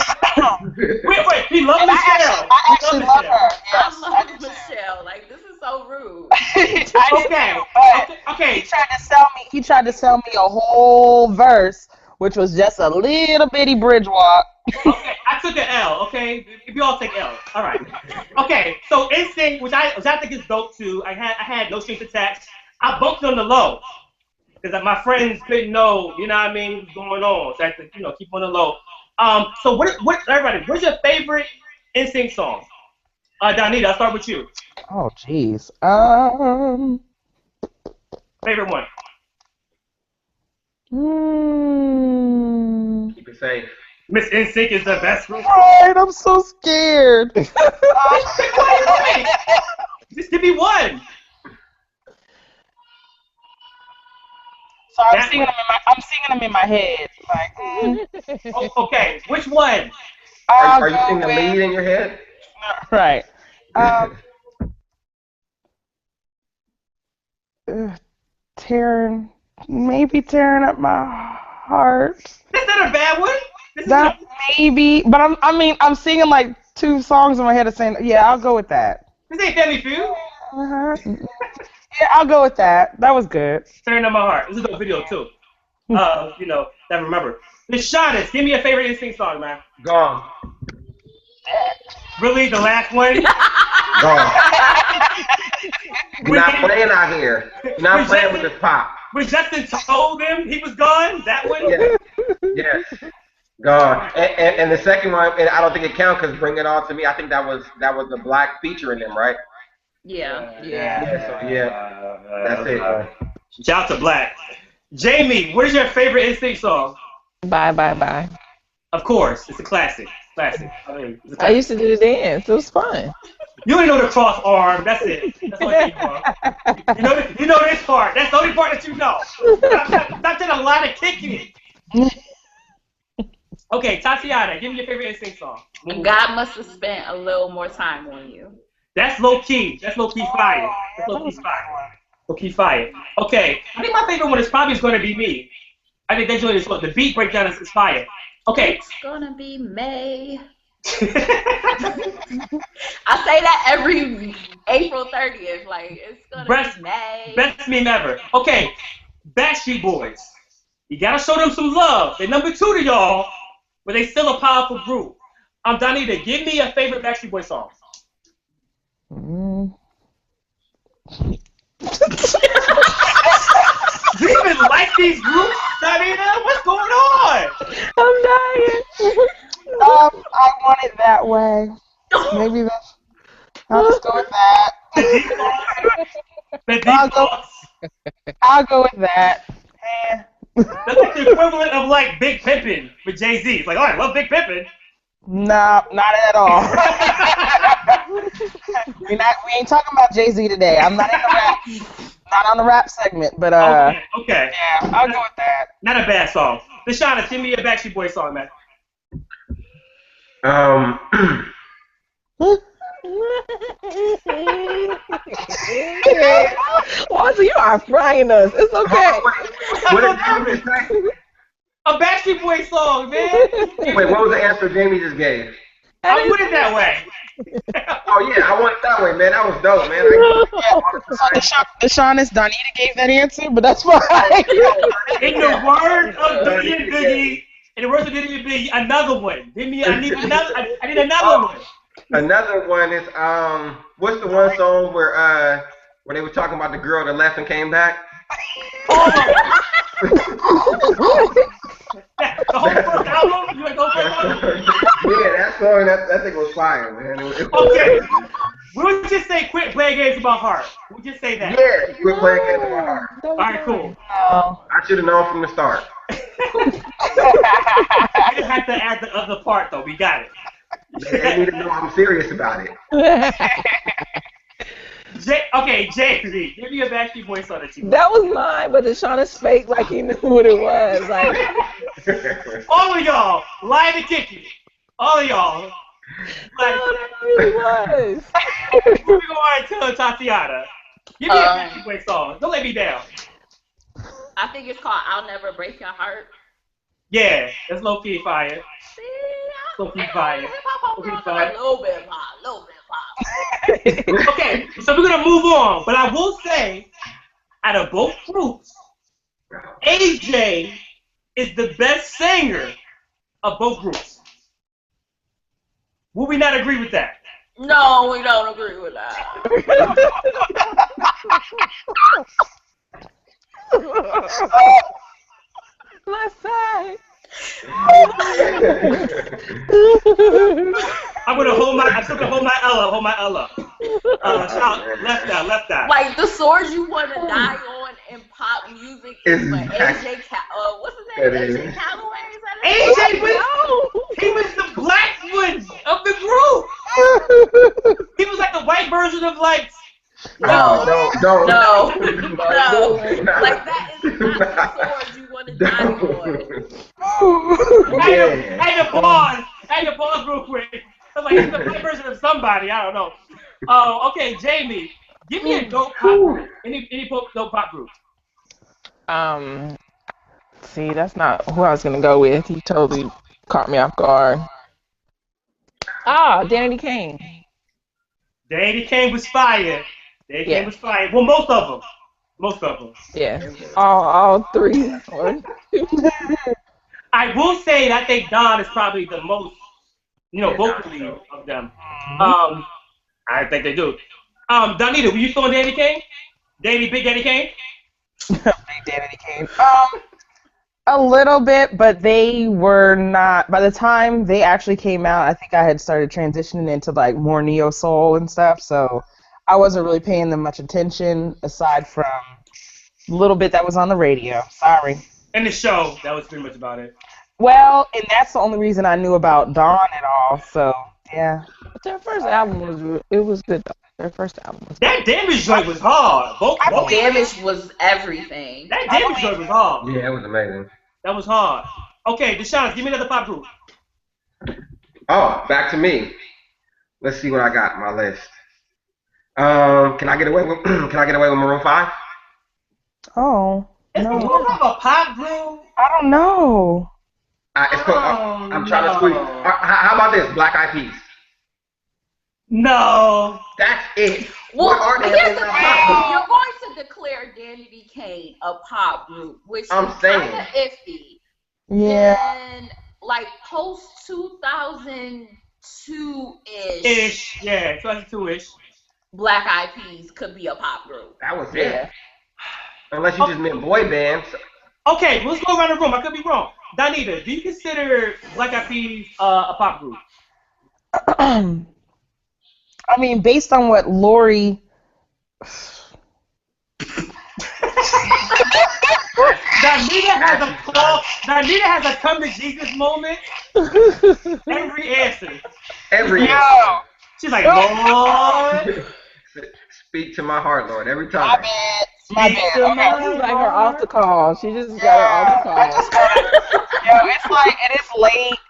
Wait, he loves Michelle. I actually love her. Yes, I love Michelle. Like, this is so rude. Okay. He tried to sell me a whole verse, which was just a little bitty bridge walk. Okay, I took an L, okay? If you all take L. All right. Okay, so NSYNC, which I think is dope too, I had No Strings Attached. I bumped on the low because my friends couldn't know, you know what I mean, what's going on. So I had to, keep on the low. So what everybody? What's your favorite NSYNC song? Donita, I'll start with you. Oh, jeez. Favorite one? Keep it safe. Miss NSYNC is the best group. Right, I'm so scared. Wait. Just give me one. So I'm singing them in my head. Like, Oh, okay, which one? Are you singing the lead in your head? Right. Tearing up my heart. That's not a bad one. That maybe, but I'm singing like 2 songs in my head at the same. Yeah, I'll go with that. This ain't Family Feud. Yeah, I'll go with that. That was good. Tearing up my heart. This is a video too. That remember. Shawness, give me a favorite NSYNC song, man. Gone. Really, the last one? Gone. You're not playing out here. You're not playing with this pop. When Justin told him he was gone, that one? Yeah. Yes. Gone. And the second one, and I don't think it counts because Bring It On to Me. I think that was the black feature in them, right? Yeah. That's it. Shout out to Black. Jamie, what is your favorite NSYNC song? Bye, bye, bye. Of course, it's a classic. Classic. I used to do the dance. It was fun. You only know the cross arm. That's it. That's all you know. You know this part. That's the only part that you know. Stop doing a lot of kicking. Okay, Tatiana, give me your favorite NSYNC song. God must have spent a little more time on you. That's low key. That's low key fire. That's low key fire. Low key fire. Okay, I think my favorite one is probably going to be Me. I think that's really the beat breakdown is fire. Okay. It's gonna be May. I say that every April 30th. Like, it's gonna be May. Best meme ever. Okay, Backstreet Boys. You gotta show them some love. They're number 2 to y'all, but they still a powerful group. Donita, give me a favorite Backstreet Boys song. Do you even like these groups, Donita? What's going on? I'm dying. I want it that way. Maybe that's. I'll just go with that. I'll go with that. That's like the equivalent of like Big Pimpin' with Jay-Z. It's like, oh, I love Big Pimpin'. No, not at all. we ain't talking about Jay-Z today. I'm not in the rap. Not on the rap segment, but Okay. Yeah, I'll go with that. Not a bad song. Deshauna, give me a Backstreet Boys song, man. Walter, you are frying us. It's okay. What did Jamie say? A Backstreet Boys song, man. Wait, what was the answer Jamie just gave? I put it that way. Oh yeah, I want it that way, man. That was dope, man. Deshaunus, Donita gave that answer, but that's fine. In the words of Biggie and Biggie, another one. I need another one. Another one is what's the one song where they were talking about the girl that left and came back? The whole first album? You like the whole first album? Yeah, that song, that thing was fire, man. Okay. We'll just say quit playing games about heart. We'll just say that. Yeah, quit playing games about heart. Alright, cool. I should have known from the start. We just have to add the other part, though. We got it. They need to know I'm serious about it. Okay, Jamie, give me a Backstreet Boys song that you That was mine, but Deshaunus fake like he knew what it was. Like, all of y'all, lying to kick you. All of y'all. that really was. Moving on to Tatiana. Give me a Backstreet Boys song. Don't let me down. I think it's called I'll Never Break Your Heart. Yeah, that's low-key fire. Low-key fire. A little bit pop. Okay, so we're going to move on. But I will say, out of both groups, AJ is the best singer of both groups. Will we not agree with that? No, we don't agree with that. My side. I'm gonna hold my. I'm still gonna hold my L up. Hold my L up. Shout left eye, left eye. Like the sword you want to die on in pop music is for AJ. What's his name? AJ Calloway. Is that it? AJ he was the black one of the group. He was like the white version of like. No. Don't. Like that is not the sword you want to die on. Hey, the pause real quick. I was like, he's the white version of somebody. I don't know. Oh, okay, Jamie. Give me a dope pop group. Any dope pop group. See, that's not who I was gonna go with. You totally caught me off guard. Danity Kane. Danity Kane was fire. Danity Kane was fire. Well, most of them. Yeah. All three. I will say that I think Don is probably the most, vocally of them. I think they do. Donita, were you still on Danity Kane? Big Danny Kane? Big Danity Kane. A little bit, but they were not. By the time they actually came out, I think I had started transitioning into like more neo soul and stuff. So I wasn't really paying them much attention aside from a little bit that was on the radio. Sorry. And the show, that was pretty much about it. Well, and that's the only reason I knew about Dawn at all. So yeah. But their first album was good though. Their first album was good. That Damage joint was hard. Damage was everything. That Damage joint was hard. Yeah, it was amazing. That was hard. Okay, Deshaun, give me another pop group. Oh, back to me. Let's see what I got on my list. Can I get away with Maroon 5? Oh. Is Maroon 5 a pop group? I don't know. I'm trying to squeeze. How about this? Black Eyed Peas. No. That's it. Well, what are they? here's the thing. You're going to declare Danity Kane a pop group, which is kind of iffy. Yeah. And like post 2002-ish. Yeah, 2002-ish. Black Eyed Peas could be a pop group. That was it. Unless you just meant boy bands. Okay, let's go around the room. I could be wrong. Donita, do you consider Black Eyed Peas a pop group? I mean, based on what Lori... Donita has a come to Jesus moment. Every answer. She's like, Lord. Speak to my heart, Lord, every time. My bad. She's like her off the call. She just got her off the call. It's like, and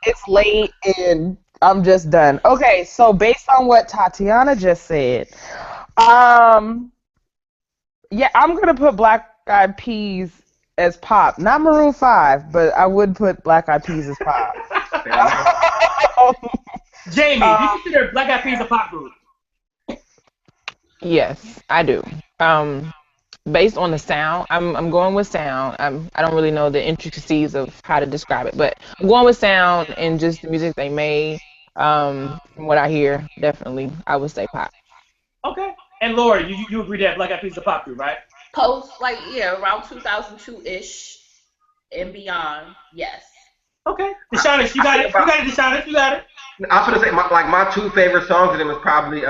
it's late, and I'm just done. Okay, so based on what Tatiana just said, yeah, I'm gonna put Black Eyed Peas as pop. Not Maroon 5, but I would put Black Eyed Peas as pop. Jamie, do you consider Black Eyed Peas a pop group? Yes, I do. Based on the sound, I'm going with sound. I don't really know the intricacies of how to describe it, but I'm going with sound and just the music they made. From what I hear, definitely, I would say pop. Okay. And Laura, you agree that Black Eyed Peas is a pop group, right? Around 2002-ish and beyond, yes. Okay. Deshaun, you got it. Deshaun, you got it. I was gonna say my two favorite songs of them was probably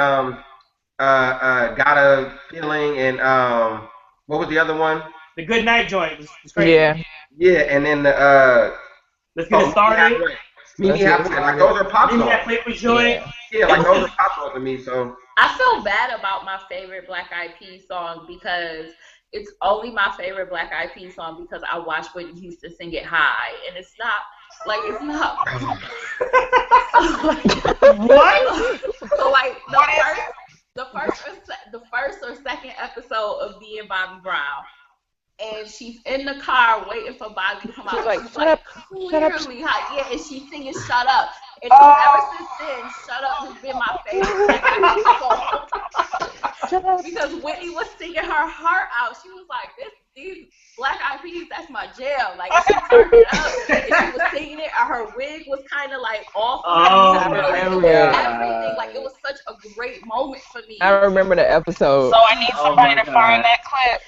Got a Feeling and what was the other one? The Good Night joint was crazy. Yeah, and then Let's Get It Started. Meet Me Halfway. Like those are pop songs. Yeah, like those are pop songs to me. So I feel bad about my favorite Black Eyed Peas song because it's only my favorite Black Eyed Peas song because I watched Whitney Houston sing it high, and it's not. What? So like the first or second episode of being Bobby Brown, and she's in the car waiting for Bobby to come out. She's like, she's shut up. Clearly hot. Yeah, and she's singing "Shut Up." And so ever since then, "Shut Up" has been my favorite Black Eyed Peas song. Because Whitney was singing her heart out. She was like, these Black Eyed Peas, that's my jam. Like, she turned it up, and she was singing it, and her wig was kind of like off. Everything. Like, it was such a great moment for me. I remember the episode. So I need somebody to find that clip.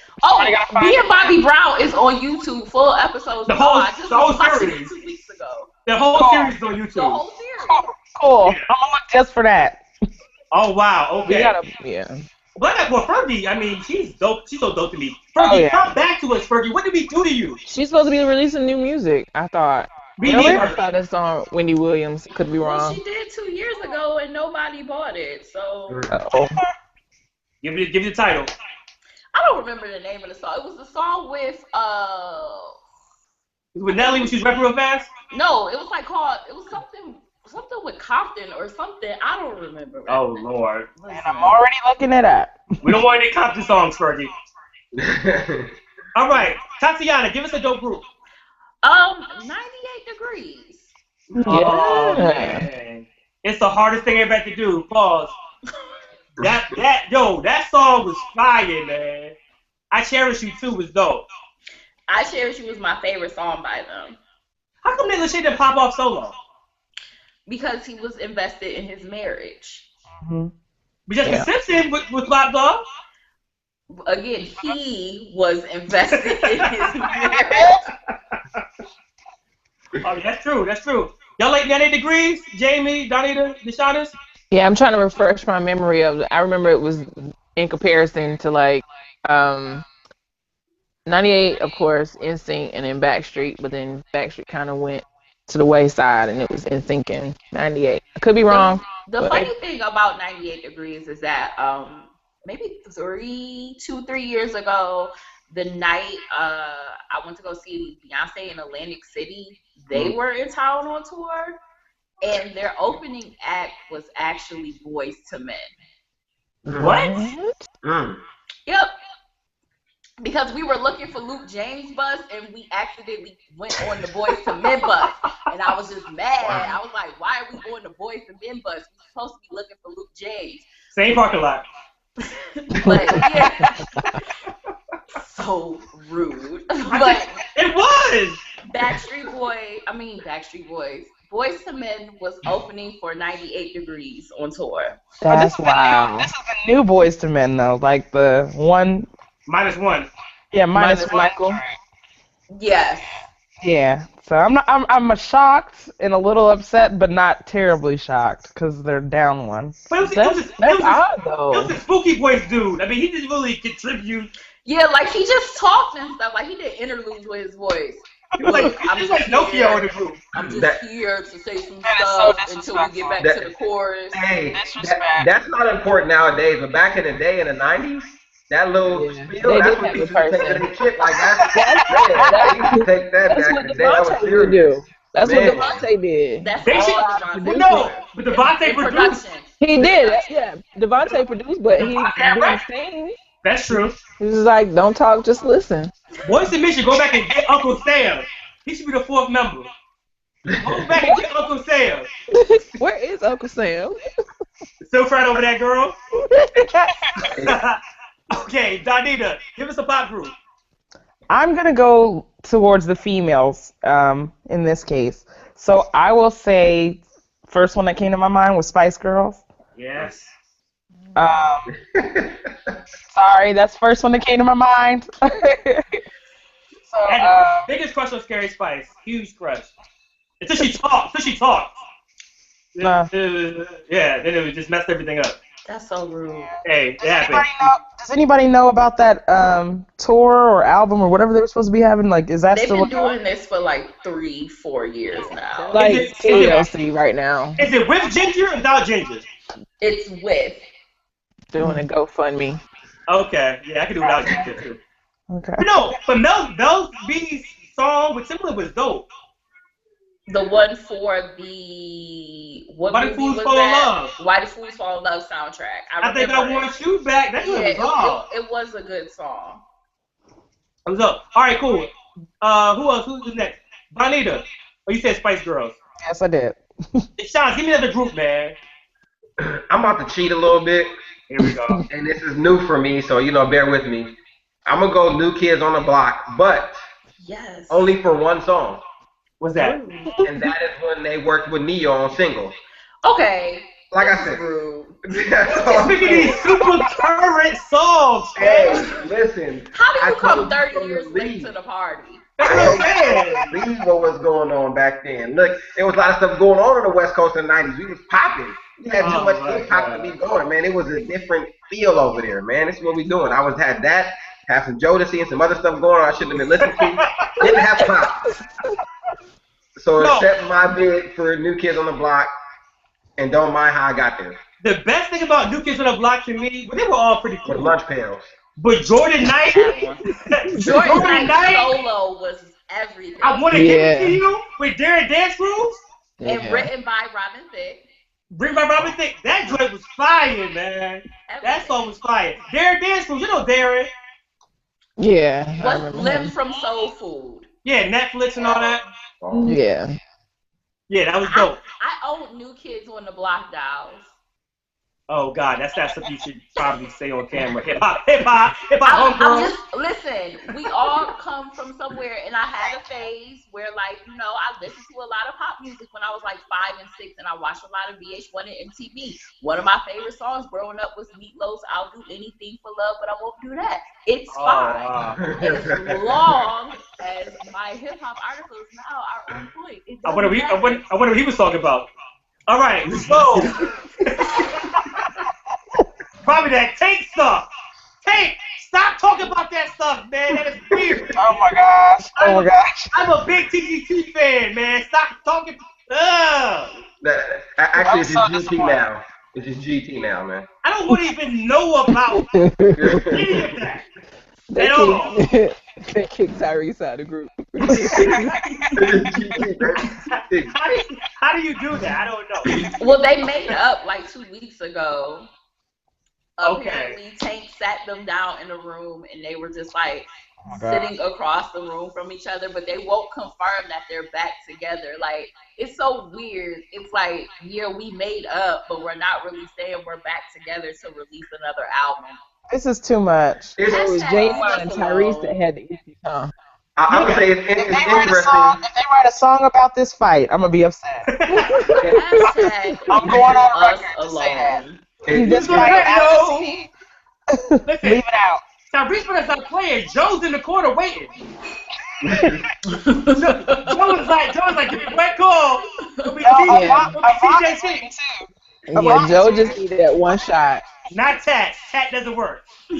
Me and Bobby Brown is on YouTube, full episodes. I just watched it 2 weeks ago. The whole series is on YouTube. The whole series. Cool. I'm gonna look just for that. Oh wow. Okay. Yeah. But Fergie, I mean, she's dope. She's so dope to me. Fergie, come back to us, Fergie. What did we do to you? She's supposed to be releasing new music, I thought. I thought that song, Wendy Williams. Could be wrong. Well, she did 2 years ago, and nobody bought it. So. Give me the title. I don't remember the name of the song. It was the song with With Nelly when she was rapping real fast? No, it was like called. It was something with Compton or something. I don't remember. Oh Lord. And I'm already looking it up. We don't want any Compton songs, Fergie. All right, Tatiana, give us a dope group. 98 Degrees. Oh man, it's the hardest thing ever to do. Pause. That song was fire, man. I Cherish You Too was dope. I Cherish You was my favorite song by them. How come they let shit didn't pop off so long? Because he was invested in his marriage. Mm-hmm. But Jessica Simpson was popped off. Again, he was invested in his marriage. Oh, that's true. Y'all like 98 Degrees? Jamie, Donita, Deshaunus? Yeah, I'm trying to refresh my memory of it. I remember it was in comparison to like 98, of course, NSYNC, and then Backstreet, but then Backstreet kind of went to the wayside, and it was NSYNC in 98. I could be wrong. The funny thing about 98 Degrees is that maybe 3 years ago, the night I went to go see Beyonce in Atlantic City, they were in town on tour, and their opening act was actually Boyz II Men. What? Yep. Because we were looking for Luke James' bus, and we accidentally went on the Boyz II Men bus, and I was just mad. I was like, "Why are we on the Boyz II Men bus? We're supposed to be looking for Luke James." Same parking lot. But yeah, so rude. But it was. Backstreet Boys. Boyz II Men was opening for 98 Degrees on tour. That's wow. This is the new Boyz II Men though, like the one. -1. Yeah, minus Michael. Yes. Yeah. So I'm shocked and a little upset, but not terribly shocked because they're down one. But that's odd though. It was a spooky voice dude. I mean, he didn't really contribute. Yeah, like he just talked and stuff. Like he did interludes with his voice. He was like Nokia in the group. I'm just here to say some stuff until we get back to the chorus. Hey, that's not important nowadays, but back in the day, in the 90s, that little spiel, that's what people take their shit like that. They used to take that back in the day. That was serious. That's what Devontae did. That's all Devontae. No, but Devontae produced. He did. Yeah, Devontae produced, but he didn't sing. That's true. He was like, "Don't talk, just listen." Boyz II Men should go back and get Uncle Sam. He should be the 4th member. Go back and get Uncle Sam. Where is Uncle Sam? Still crying over that girl? Okay, Donita, give us a pop group. I'm going to go towards the females in this case. So I will say first one that came to my mind was Spice Girls. Yes. Sorry, that's the first one that came to my mind. Biggest crush on Scary Spice. Huge crush. Until she talked. Nah. Yeah, then it just messed everything up. That's so rude. Hey, it happened. Does anybody know about that tour or album or whatever they were supposed to be having? Like, is that They've still? They've been doing this for like 3-4 years now. Like TLC right now. Is it with Ginger or without Ginger? It's with. Doing a GoFundMe. Okay, yeah, I can do without Ginger too. Okay. No, but Mel B's song with Timberland was dope. The one for the Why Do Fools Fall in Love? Why Do Fools Fall in Love soundtrack. I think I want you back. That was it was a good song. What's up? All right, cool. Who else? Who's next? Bonita. Oh, you said Spice Girls. Yes, I did. Sean, give me another group, man. I'm about to cheat a little bit. Here we go. And this is new for me, so bear with me. I'm gonna go New Kids on the Block, but only for one song. What's that? And that is when they worked with Neo on Single. Okay. Like I said. Speaking of these super current songs. Hey, listen. How do you come 30 years late to the party? That's what I'm saying. Believe what was going on back then. Look, there was a lot of stuff going on the West Coast in the 90s. We was popping. We had too much hip hop to be going, man. It was a different feel over there, man. This is what we doing. Had that, have some Jodeci and some other stuff going on I shouldn't have been listening to. Didn't have pop. So accept my bid for New Kids on the Block and don't mind how I got there. The best thing about New Kids on the Block to me, well, they were all pretty cool. With lunch pails. But Jordan Knight, Jordan Knight solo was everything. I want to give it to you with Darren Dance Rules. And written by Robin Thicke. Written by Robin Thicke. That joint was fire, man. That song was fire. Darren Dance Rules, you know Darren. Yeah. What's Lim from Soul Food? Yeah, Netflix and all that. Yeah. Yeah, that was dope. I own New Kids on the Block dolls. Oh God, that's not something you should probably say on camera. Hip hop, homegirl. Listen, we all come from somewhere, and I had a phase where, like, you know, I listened to a lot of pop music when I was like 5 and 6, and I watched a lot of VH1 and MTV. One of my favorite songs growing up was Meatloaf's "I'll Do Anything for Love, But I Won't Do That." It's fine. As long as my hip hop articles now are on point. I wonder what he was talking about. All right, so probably that Tank stuff. Tank, stop talking about that stuff, man. That is weird. Oh my gosh. I'm a big TGT fan, man. Stop talking. Actually, it's just GT now. It's just GT now, man. I don't want to even know about any of that at all. They kicked Tyrese out of the group. How do you do that? I don't know. Well, they made up like 2 weeks ago. Okay. Apparently, Tank sat them down in a room, and they were just like sitting across the room from each other, but they won't confirm that they're back together. Like, it's so weird. It's like, yeah, we made up, but we're not really saying we're back together to release another album. This is too much. It was J-Mon and Tyrese that had the issue, huh? I would say it's interesting. If they write a song about this fight, I'm gonna be upset. I'm going on record to say that. You just leave it out. Tyrese was not playing. Joe's in the corner waiting. Joe's like, give me a wet call. Yeah, Joe just needed that one shot. Not Tat. Tat doesn't work. Or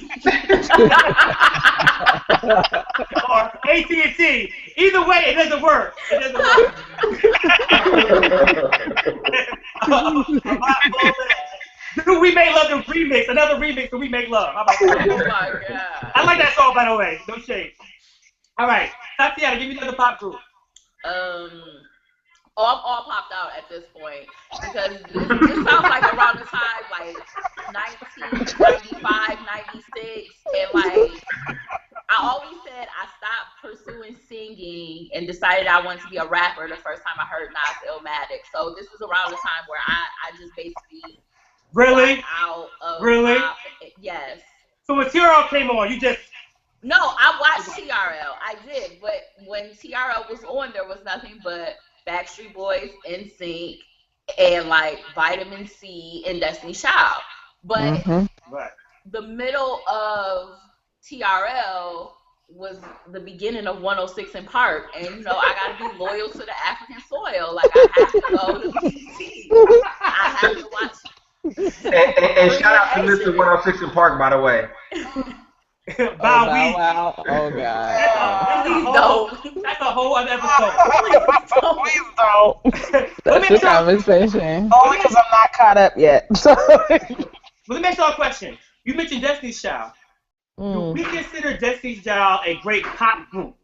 AT&T. Either way, it doesn't work. Dude, We Make Love the remix. Another remix of We Make Love. How about that? Oh my God. I like that song, by the way. No shade. All right. Tatiana, give me another pop group. I'm all popped out at this point because this sounds like around the time like 1995, 96, and like I always said I stopped pursuing singing and decided I wanted to be a rapper the first time I heard Nas Illmatic. So this is around the time where I just basically out of pop. Yes. So when TRL came on, you just No, I watched TRL. I did, but when TRL was on, there was nothing but Backstreet Boys, NSYNC, and like Vitamin C and Destiny's Child. But the middle of TRL was the beginning of 106 in Park, and you know I gotta be loyal to the African soil. Like I have to go to BT. I have to watch. And shout out to Mr. 106 in Park, by the way. Wow. Oh God. That's a whole other episode. Please don't. That's the conversation. Only because I'm not caught up yet. Let me ask y'all a question. You mentioned Destiny's Child. Do we consider Destiny's Child a great pop group?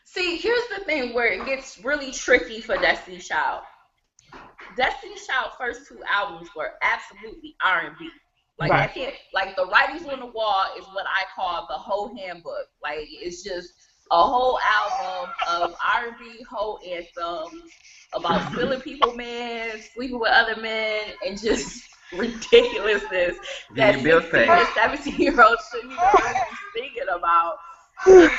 See, here's the thing where it gets really tricky for Destiny's Child. Destiny's Child's first 2 albums were absolutely R&B. Like I can't, like the Writings on the Wall is what I call the whole handbook. Like it's just a whole album of R&B whole anthems about stealing people, men, sleeping with other men, and just ridiculousness that 16 or 17-year-olds shouldn't even really be thinking about. And then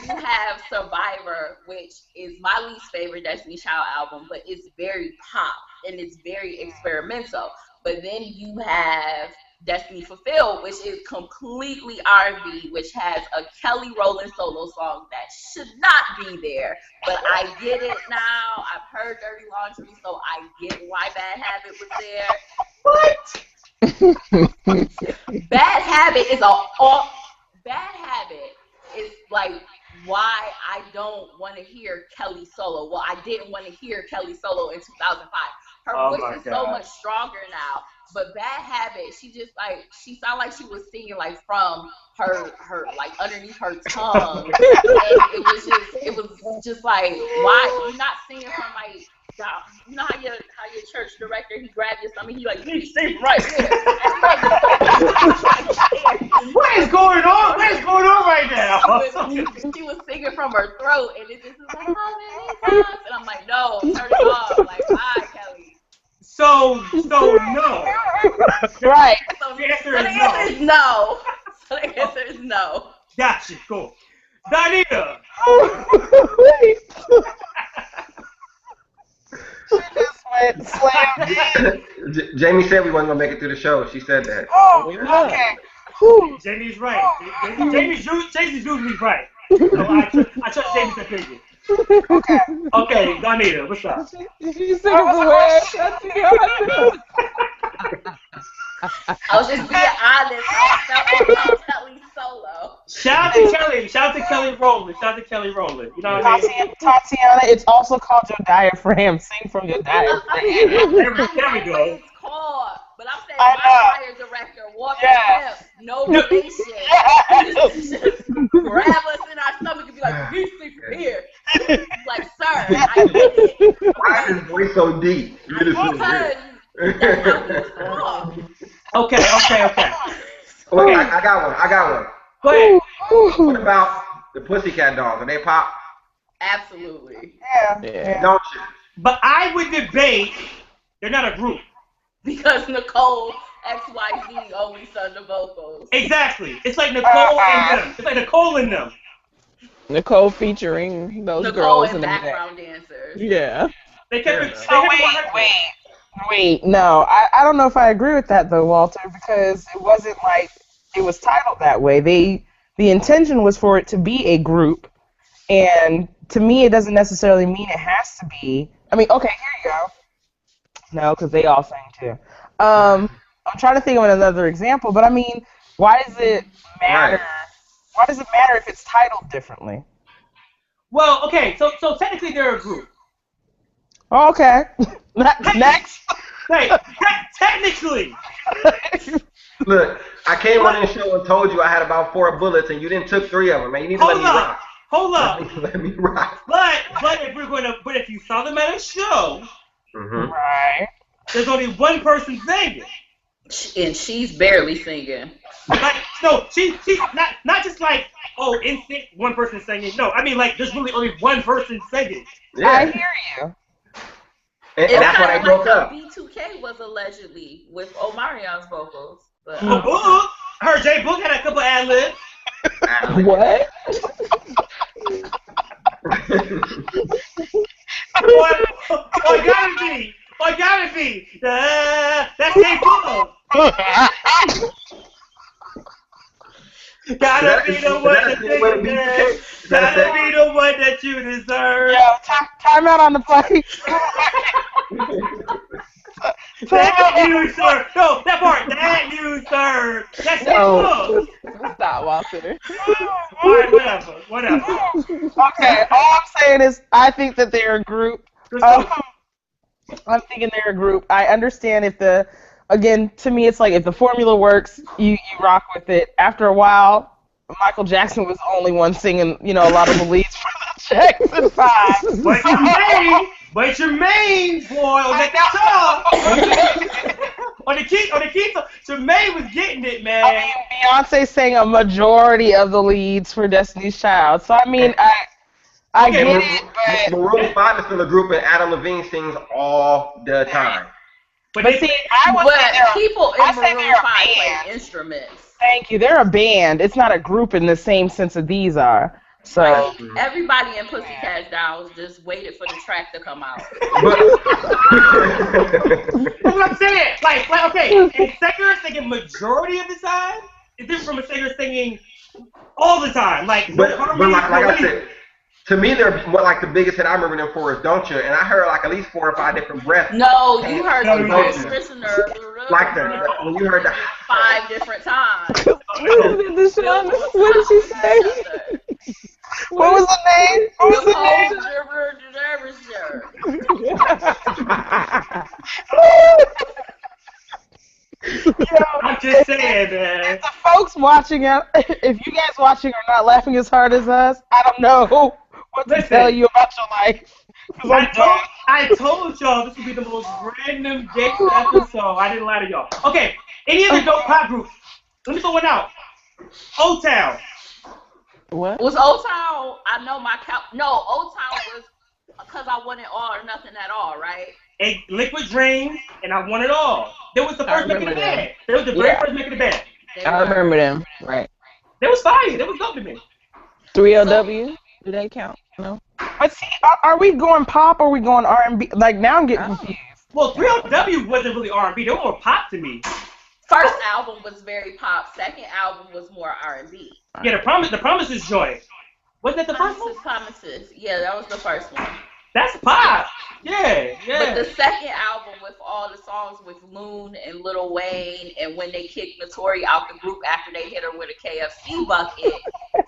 you have Survivor, which is my least favorite Destiny's Child album, but it's very pop and it's very experimental. But then you have Destiny Fulfilled, which is completely R&B, which has a Kelly Rowland solo song that should not be there. But I get it now. I've heard Dirty Laundry, so I get why Bad Habit was there. What? Bad Habit is like why I don't want to hear Kelly solo. Well, I didn't want to hear Kelly solo in 2005. Her voice is so much stronger now. But Bad Habit, she just like she sounded like she was singing like from her like underneath her tongue. And it was just like, why you're not singing from like, you know how your church director, he grabbed you something, he like, you sing right here. What is going on? What is going on right now? She was singing from her throat, and it just was like, how many times? And I'm like, no, turn it off. Like, bye, Kelly. So no. Right. So the answer is no. So the answer is no. Gotcha. Cool. Donita. She just went slam. Jamie said we wasn't gonna make it through the show. She said that. Oh, okay. Whew. Jamie's right. Jamie's usually right. So I trust Jamie's opinion. Okay, Donita, what's up? She's singing for where? I was just being honest. I felt Kelly solo. Shout out to Kelly Rowland. You know what I mean? Tatiana, it's also called your diaphragm. Sing from your diaphragm. There we go. It's called. But I'm saying my choir director walked in, no relation. Just grab us in our stomach and be like, you sleep from here. Like, sir, I get it. Why is his voice so deep? Because that's how you talk. Okay. Wait, I got one. Go ahead. What about the Pussycat Dolls? Are they pop? Absolutely. Yeah. Don't you? But I would debate they're not a group. Because Nicole XYZ only sung the vocals. Exactly. It's like Nicole and them. Nicole featuring those Nicole girls and in the background dancers. Yeah. They kept Wait. No, I don't know if I agree with that though, Walter, because it wasn't like it was titled that way. The intention was for it to be a group, and to me, it doesn't necessarily mean it has to be. I mean, okay, here you go. No, because they all sang too. I'm trying to think of another example, but I mean, why does it matter? Right. Why does it matter if it's titled differently? Well, okay, so technically they're a group. Oh, okay. Next. Hey, technically. Look, I came on this show and told you I had about 4 bullets, and you didn't took 3 of them, man. You need to let me rock. Hold up. Let me rock. But if you saw them at a show, Right. there's only one person singing. And she's barely singing. Like, no, she's not just like, oh, in sync, one person singing. No, I mean like there's really only one person singing. Yeah. I hear you. And that's why they broke up. B2K was allegedly with Omarion's vocals. But, Book, I heard Jay Book had a couple ad-libs. What? Or gotta be. That's Jay Book. Gotta be the one that you deserve. Gotta be the one that you deserve. Yo, time out on the play. That you, sir. No, that part. That you, sir. That's Jay Book. Stop, Walter. Alright, whatever. Okay, all I'm saying is I think that they're a group. I'm thinking they're a group. I understand again, to me, it's like if the formula works, you rock with it. After a while, Michael Jackson was the only one singing, a lot of the leads for the Jackson 5. But Jermaine, boy, on that guitar. on the key, Jermaine was getting it, man. I mean, Beyonce sang a majority of the leads for Destiny's Child. So, I mean, I get it, but... Maroon 5 is still a group, and Adam Levine sings all the time. But people in Maroon 5 play instruments. Thank you. They're a band. It's not a group in the same sense that these are. So everybody in Pussycat Dolls just waited for the track to come out. That's what I'm saying. Like okay, a singer singing majority of the time is different from a singer singing all the time. Like, but like I said, to me, they're what like the biggest hit I remember them for is "Don't You," and I heard like at least 4 or 5 different breaths. No, you heard the chorus like that when you heard the 5 different times. What did she say? What was the name? What was the name? I'm just saying, man. If the folks watching out, if you guys watching are not laughing as hard as us, I don't know what to tell you about your life. I told y'all this would be the most random gangster episode. I didn't lie to y'all. Okay, any other dope pop groups? Let me throw one out. O-Town. What? Was O-Town? I know my No, O-Town was because I wanted all or nothing at all, right? A Liquid Dreams, and I want it all. They was the first making the band. They was the very first making the band. I remember them. Right. They was fire. They was dope to me. 3LW. Do they count? No. But see, are we going pop or are we going R&B? Like now I'm getting confused. Well, 3LW wasn't really R&B. They were more pop to me. First album was very pop. Second album was more R&B. Yeah, the Promises joint. Wasn't that the first one? Promises. Yeah, that was the first one. That's pop. Yeah. But the second album with all the songs with Loon and Lil Wayne and when they kicked Notori out the group after they hit her with a KFC bucket,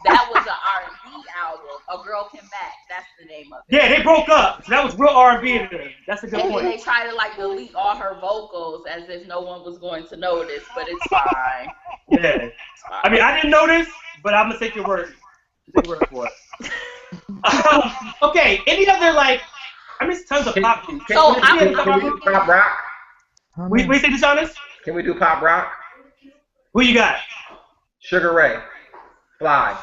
that was an R&B album. A Girl Can Back. That's the name of it. Yeah, they broke up. So that was real R&B in there. That's a good point. And they tried to like delete all her vocals as if no one was going to notice, but it's fine. Yeah. I mean, I didn't notice, but I'm gonna take your word. Take your word for it. Okay. Any other like? I miss tons of pop groups. Can we do pop rock? We say this honest? Can we do pop rock? Who you got? Sugar Ray. Fly.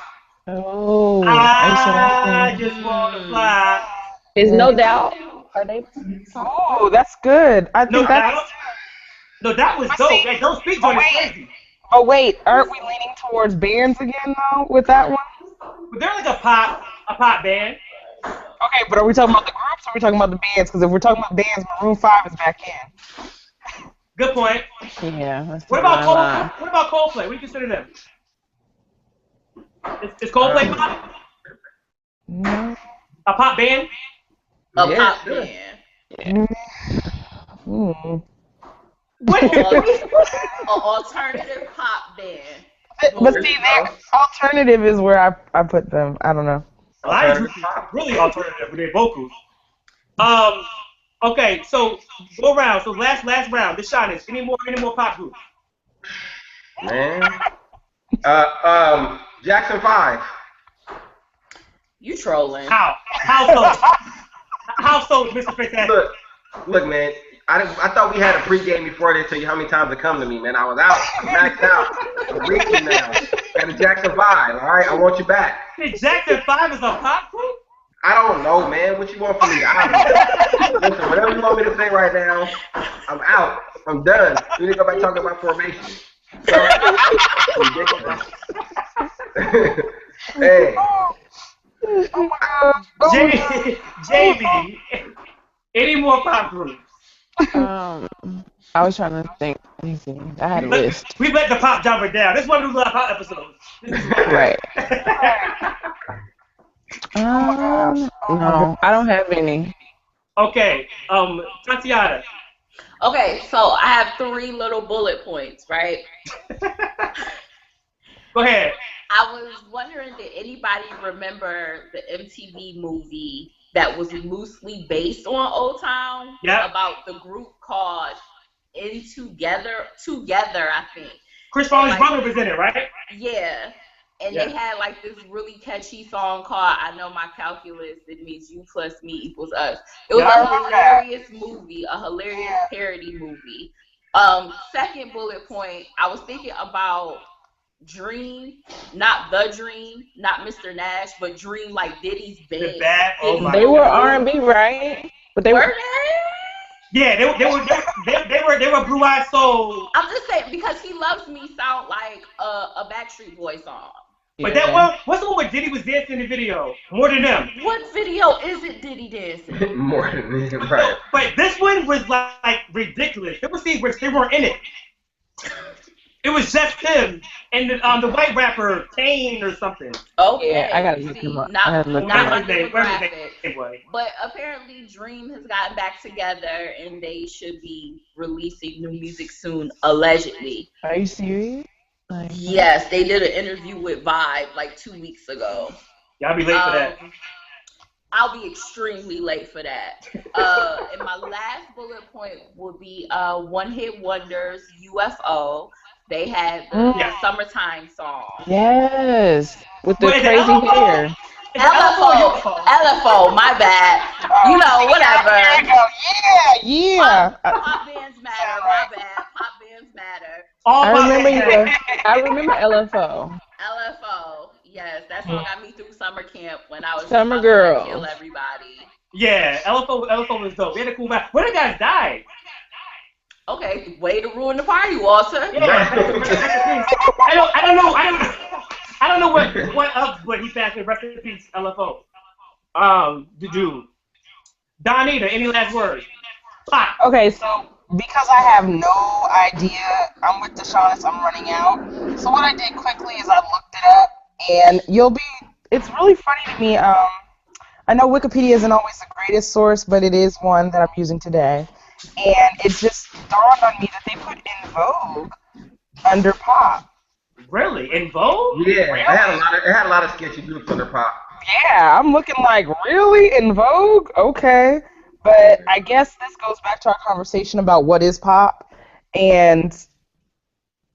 Oh. I just want to fly. Is No Doubt? Are they? Oh, that's good. I think No, that was dope. That Don't Speak joint is crazy. Oh wait, aren't we leaning towards bands again though with that one? But they're like a pop band. Okay, but are we talking about the groups or are we talking about the bands? Because if we're talking about bands, Maroon 5 is back in. Good point. Yeah. What about Coldplay? What do you consider them? Is Coldplay pop? No. A pop band? A pop band. Yeah. What? An alternative pop band. But see, alternative is where I put them. I don't know. Well, I really alternative with their vocals. Okay, so go around. So last round. This shot is any more pop groups? Man. Jackson 5. You trolling. How so, Mr. Fantastic? Look, man. I thought we had a pregame before they tell you how many times to come to me, man. I was out. I'm maxed out. I'm reaching now. Got a Jackson 5, all right? I want you back. Jackson 5 is a pop group? I don't know, man. What you want from me? Listen, whatever you want me to say right now, I'm out. I'm done. We need to go back talking about formation. Ridiculous. Hey. Oh my God. JB, any more pop groups? I was trying to think. Let me see. I had a list. We let the pop jumper down. This is one of those pop episodes. Right. No, I don't have any. Okay, Tatiana. Okay, so I have 3 little bullet points, right? Go ahead. I was wondering, did anybody remember the MTV movie that was loosely based on Old Town? Yeah. About the group called In Together, I think. Chris Farley's brother was in it, right? Yeah. And they had like this really catchy song called I Know My Calculus. It means you plus me equals us. It was a hilarious movie, a hilarious parody movie. Second bullet point, I was thinking about Dream, not The Dream, not Mr. Nash, but Dream like Diddy's band. They were R&B, right? But they were. Yeah, they were Blue Eyed Soul. I'm just saying because He Loves Me sound like a Backstreet Boy song. But that one, what's the one like Diddy was dancing in the video more than them. What video is it Diddy dancing? More than me, right. But this one was like ridiculous. There were scenes where they weren't in it. It was just him and the white rapper Kane or something. Okay. Yeah, I gotta look him up. I gotta look him Not up. my demographic. Anyway. But apparently Dream has gotten back together and they should be releasing new music soon, allegedly. Are you serious? Like, Yes, they did an interview with Vibe like 2 weeks ago. Y'all be late for that. I'll be extremely late for that. And my last bullet point would be One Hit Wonders UFO. They had the summertime song. yes, with the crazy hair. LFO, my bad. You know, whatever. Yeah. Pop bands matter, my bad. Pop bands matter. I remember LFO. LFO, yes, that song got me through summer camp when I was Summer about girl. to kill everybody. Yeah, LFO was dope. We had a cool match. One of the guys died. Okay, way to ruin the party, Walter. Yeah. I don't know what he passed in. Rest in peace, LFO. The dude. Donita, any last words? Pop. Okay, so because I have no idea, I'm with Deshaunus, I'm running out. So what I did quickly is I looked it up, and it's really funny to me. I know Wikipedia isn't always the greatest source, but it is one that I'm using today. And it just dawned on me that they put In Vogue under pop. Really? In Vogue? Yeah, it had a lot of sketchy groups under pop. Yeah, I'm looking like, really? In Vogue? Okay. But I guess this goes back to our conversation about what is pop. And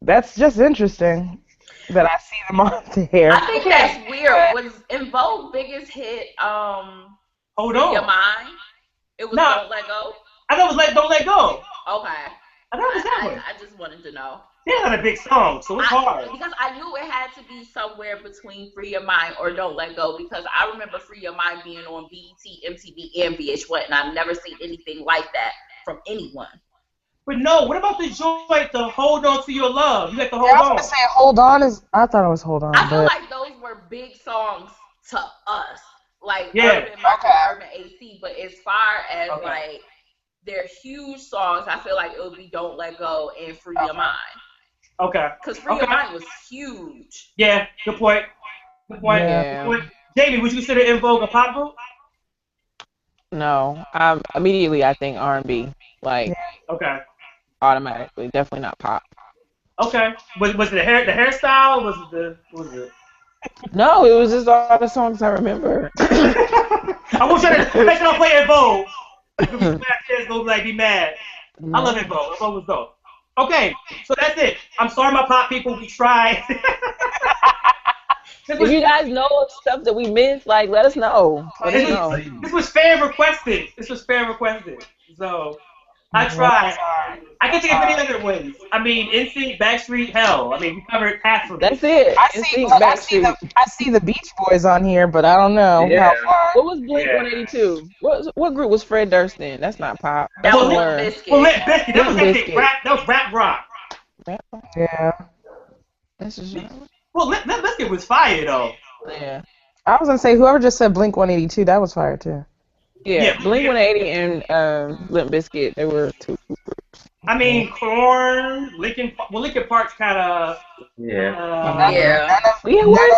that's just interesting that I see them on there. I think that's weird. Was In Vogue biggest hit Hold on. Your Mind? It was Don't Let Go? I thought it was like Don't Let Go. Okay. I thought it was that one. I just wanted to know. They're not a big song, so it's hard. Because I knew it had to be somewhere between Free Your Mind or Don't Let Go, because I remember Free Your Mind being on BET, MTV, and VH1, and I've never seen anything like that from anyone. But no, what about the joint to Hold On to Your Love? You got to Hold I was On. going to say Hold On I thought it was Hold On. I feel like those were big songs to us. Like Yeah. Urban AC, but as far as like their huge songs, I feel like it would be Don't Let Go and Free Your Mind. Okay. Because Free Your Mind was huge. Yeah, good point. Good point. Yeah. Good point. Jamie, would you consider In Vogue a pop group? No, immediately I think R&B, like automatically, definitely not pop. Okay. Was it the hairstyle? What was it? No, it was just all the songs I remember. I want you to make sure I play In Vogue. Kids go like be mad. I love In Vogue. In Vogue was dope. Okay, so that's it. I'm sorry, my pop people. We tried. If you guys know of stuff that we missed, like, let us know. This was fan requested. So I tried. I can think of any other ones. I mean, NSYNC, Backstreet, hell. I mean, we covered half of it. That's it. I see the Beach Boys on here, but I don't know how far. What was Blink 182? What group was Fred Durst in? That's not pop. That was Limp Bizkit. Well, Limp Bizkit. That was rap rock. Yeah. That's just well, Limp Bizkit was fire though. Yeah. I was gonna say whoever just said Blink 182, that was fire too. Yeah, Blink 180 and Limp Bizkit, they were two groups. I mean, Korn, Linkin Park's kind of. Where's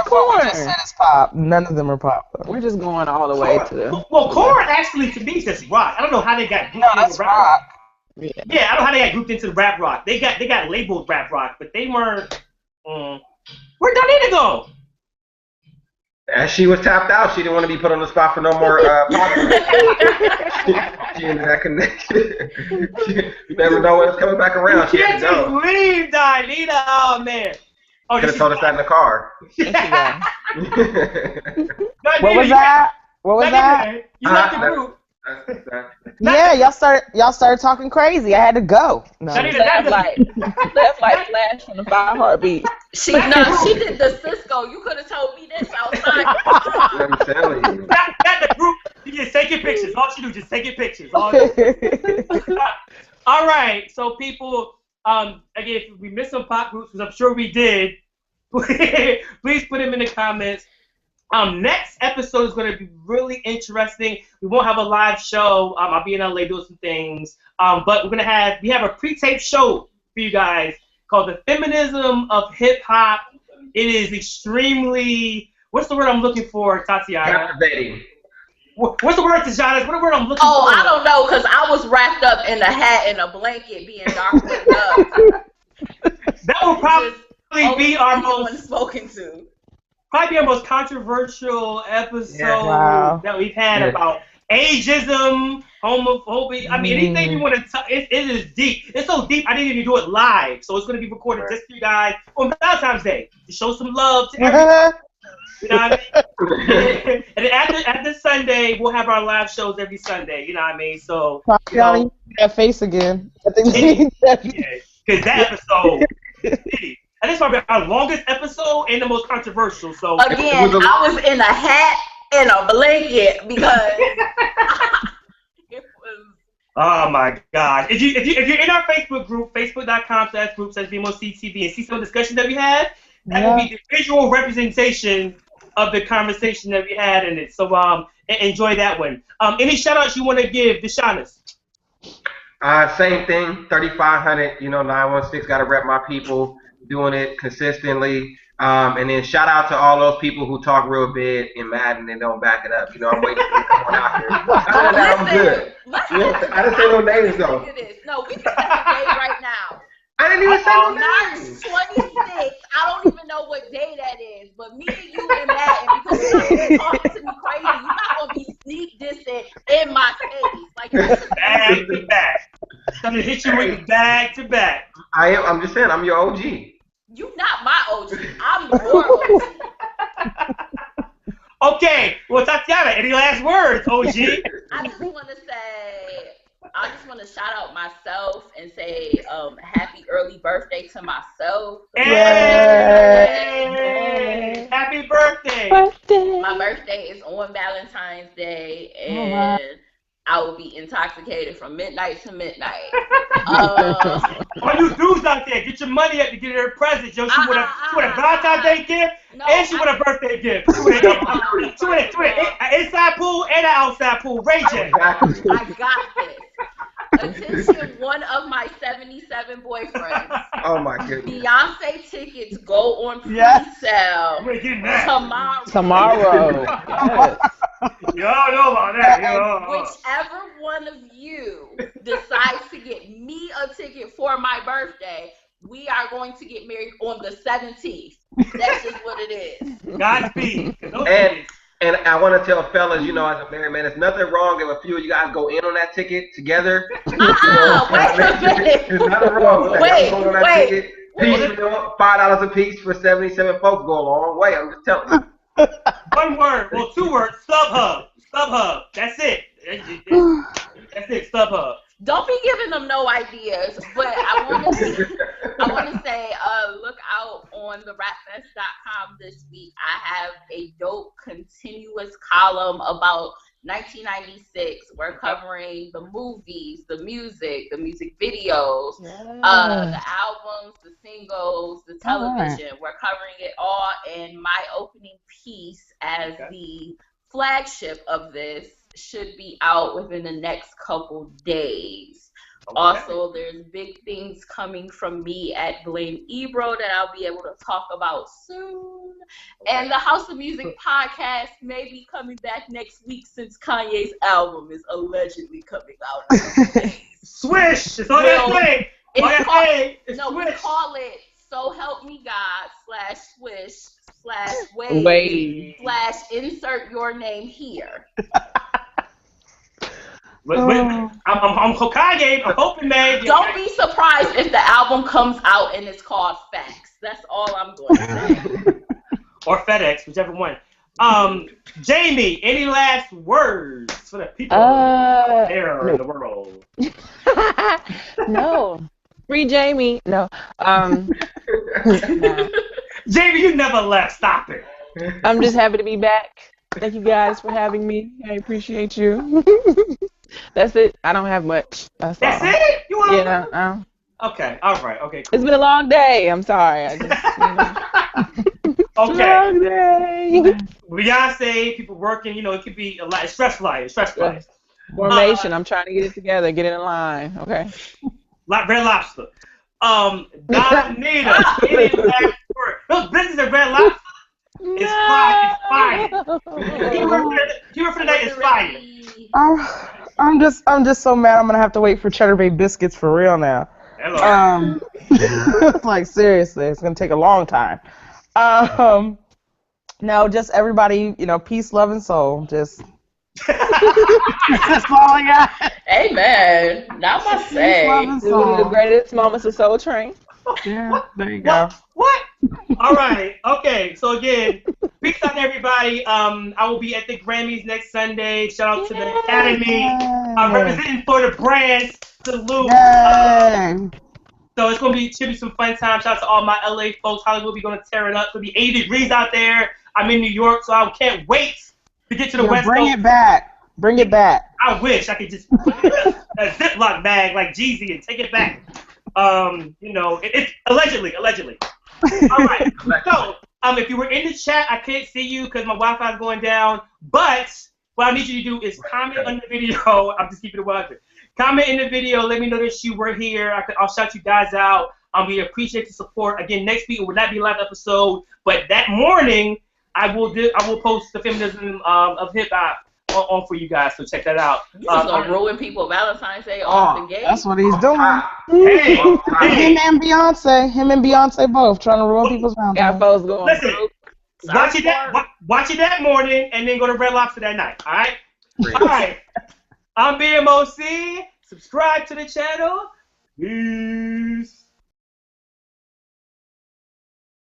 Korn? Just said it's pop. None of them are pop though. We're just going all the way to the. Well, Korn actually to me is just rock. I don't know how they got grouped into rap rock. Yeah, I don't know how they got grouped into the rap rock. They got labeled rap rock, but they weren't. Where'd Donita go? As she was tapped out, she didn't want to be put on the spot for no more pop. She ended that connection. You never know when it's coming back around. She had to go. Leave, Donita. Oh man. Oh, could have told us that in the car. What was that? What was that? You left the group. Yeah, y'all started talking crazy. I had to go. No. Left like Flash from the 5 Heartbeats. She did the Cisco. You could have told me this outside. I'm telling you. Not the group. You just taking pictures. All she do is just taking pictures. All right. So people, again, if we missed some pop groups, because I'm sure we did, please put them in the comments. Next episode is going to be really interesting. We won't have a live show. I'll be in LA doing some things. But we have a pre-taped show for you guys called The Feminism of Hip Hop. It is extremely, what's the word I'm looking for, Tatiana? Captivating. What's the word, Tatiana? What's the word I'm looking for? Oh, I don't know, because I was wrapped up in a hat and a blanket being dark with love. That will probably be our most spoken to. Probably our most controversial episode that we've had about ageism, homophobia. I mean, anything you want to talk, it is deep. It's so deep, I didn't even do it live. So it's going to be recorded just for you guys on Valentine's Day to show some love to everyone. You know what I mean? And then after Sunday, we'll have our live shows every Sunday. You know what I mean? So, you that face again. I think because that episode, and it's probably our longest episode and the most controversial. So again, I was in a hat and a blanket because it was. Oh my God! If you're in our Facebook group, facebook.com/group/BMOCTV, and see some discussion that we had, that will be the visual representation of the conversation that we had in it. So enjoy that one. Any shout outs you want to give, Deshaunus? Same thing, 3,500. 916 got to rep my people. Doing it consistently, and then shout out to all those people who talk real big in Madden and don't back it up. I'm waiting for you to come on out here. Other than that, I'm good. I didn't say no names though. No, we can set the date right now. I didn't even say no names. March 26th. I don't even know what day that is, but me and you in Madden, because you're talking to me crazy, you're not gonna be sneak dissing in my face like back to back. I'm gonna hit you with back to back. I'm just saying, I'm your OG. You not my OG. I'm your OG. Okay. Well, Tatiana, any last words, OG? I just want to shout out myself and say happy early birthday to myself. Hey! Happy birthday! My birthday is on Valentine's Day, and I will be intoxicated from midnight to midnight. All you dudes out there, get your money up to get her a present. Yo, she want a Valentine's Day gift, and she want a birthday gift. She want an inside pool and an outside pool. Ray J. I got this. Attention, one of my 77 boyfriends. Oh my goodness. Beyonce tickets go on pre-sale tomorrow. Yes. Y'all know about that. Whichever one of you decides to get me a ticket for my birthday, we are going to get married on the 17th. That's just what it is. Godspeed. And I want to tell fellas, as a married man, there's nothing wrong if a few of you guys go in on that ticket together. Wait a minute. There's nothing wrong with that. Wait. Ticket. $5 a piece for 77 folks go a long way. I'm just telling you. One word, well, 2 words. StubHub. That's it. That's it. StubHub. Don't be giving them no ideas, but I want to say, look out on therapfest.com this week. I have a dope continuous column about 1996. We're covering the movies, the music videos, the albums, the singles, the television. Right. We're covering it all, and my opening piece as the flagship of this should be out within the next couple days. Okay. Also, there's big things coming from me at Blame Ebro that I'll be able to talk about soon. Okay. And the House of Music podcast may be coming back next week since Kanye's album is allegedly coming out. Swish! It's on that way! We call it So Help Me God /Swish/Wade /insert your name here. I'm Hokage. I'm hoping, man. Don't be surprised if the album comes out and it's called Facts. That's all I'm going to say. Or FedEx, whichever one. Jamie, any last words for the people there in the world? No. Free Jamie. No. Jamie, you never left. Stop it. I'm just happy to be back. Thank you guys for having me. I appreciate you. That's it. I don't have much. That's all. It? You want Yeah. Okay. All right. Okay. Cool. It's been a long day. I'm sorry. I just, Okay. Beyonce, people working, it could be a lot. Stress flyers. Formation. I'm trying to get it together, get it in line. Okay. Red Lobster. Donita, any last word? Those business at Red Lobster is fire. It's fire. Keyword for the night is fire. I'm just so mad. I'm gonna have to wait for Cheddar Bay biscuits for real now. Hello. Like seriously, it's gonna take a long time. No, just everybody, peace, love, and soul. Just that's all I got. Amen. Not my say. The greatest moments of Soul Train. Yeah, there you go. What? All right. Okay. So again, peace out, everybody. I will be at the Grammys next Sunday. Shout out to the Academy. Representing for the brands. Salute. So it's should be some fun time. Shout out to all my LA folks. Hollywood, we're gonna tear it up. It'll be 80 degrees out there. I'm in New York, so I can't wait to get to the West Coast. Bring it back. Bring it back. I wish I could just put it in a Ziploc bag like Jeezy and take it back. It's allegedly. All right. So, if you were in the chat, I can't see you because my Wi-Fi is going down. But what I need you to do is comment on the video. I'm just keeping it 100. Comment in the video. Let me know that you were here. I'll shout you guys out. We appreciate the support. Again, next week it will not be a live episode, but that morning I will post the feminism of hip hop on for you guys. So check that out. You just gonna ruin people Valentine's Day off the gate. That's what he's doing. Hey. Him and Beyonce both trying to ruin people's Valentine's. Got folks going. Listen, watch it that morning, and then go to Red Lobster that night. All right. All right. I'm BMOC. Subscribe to the channel. Peace.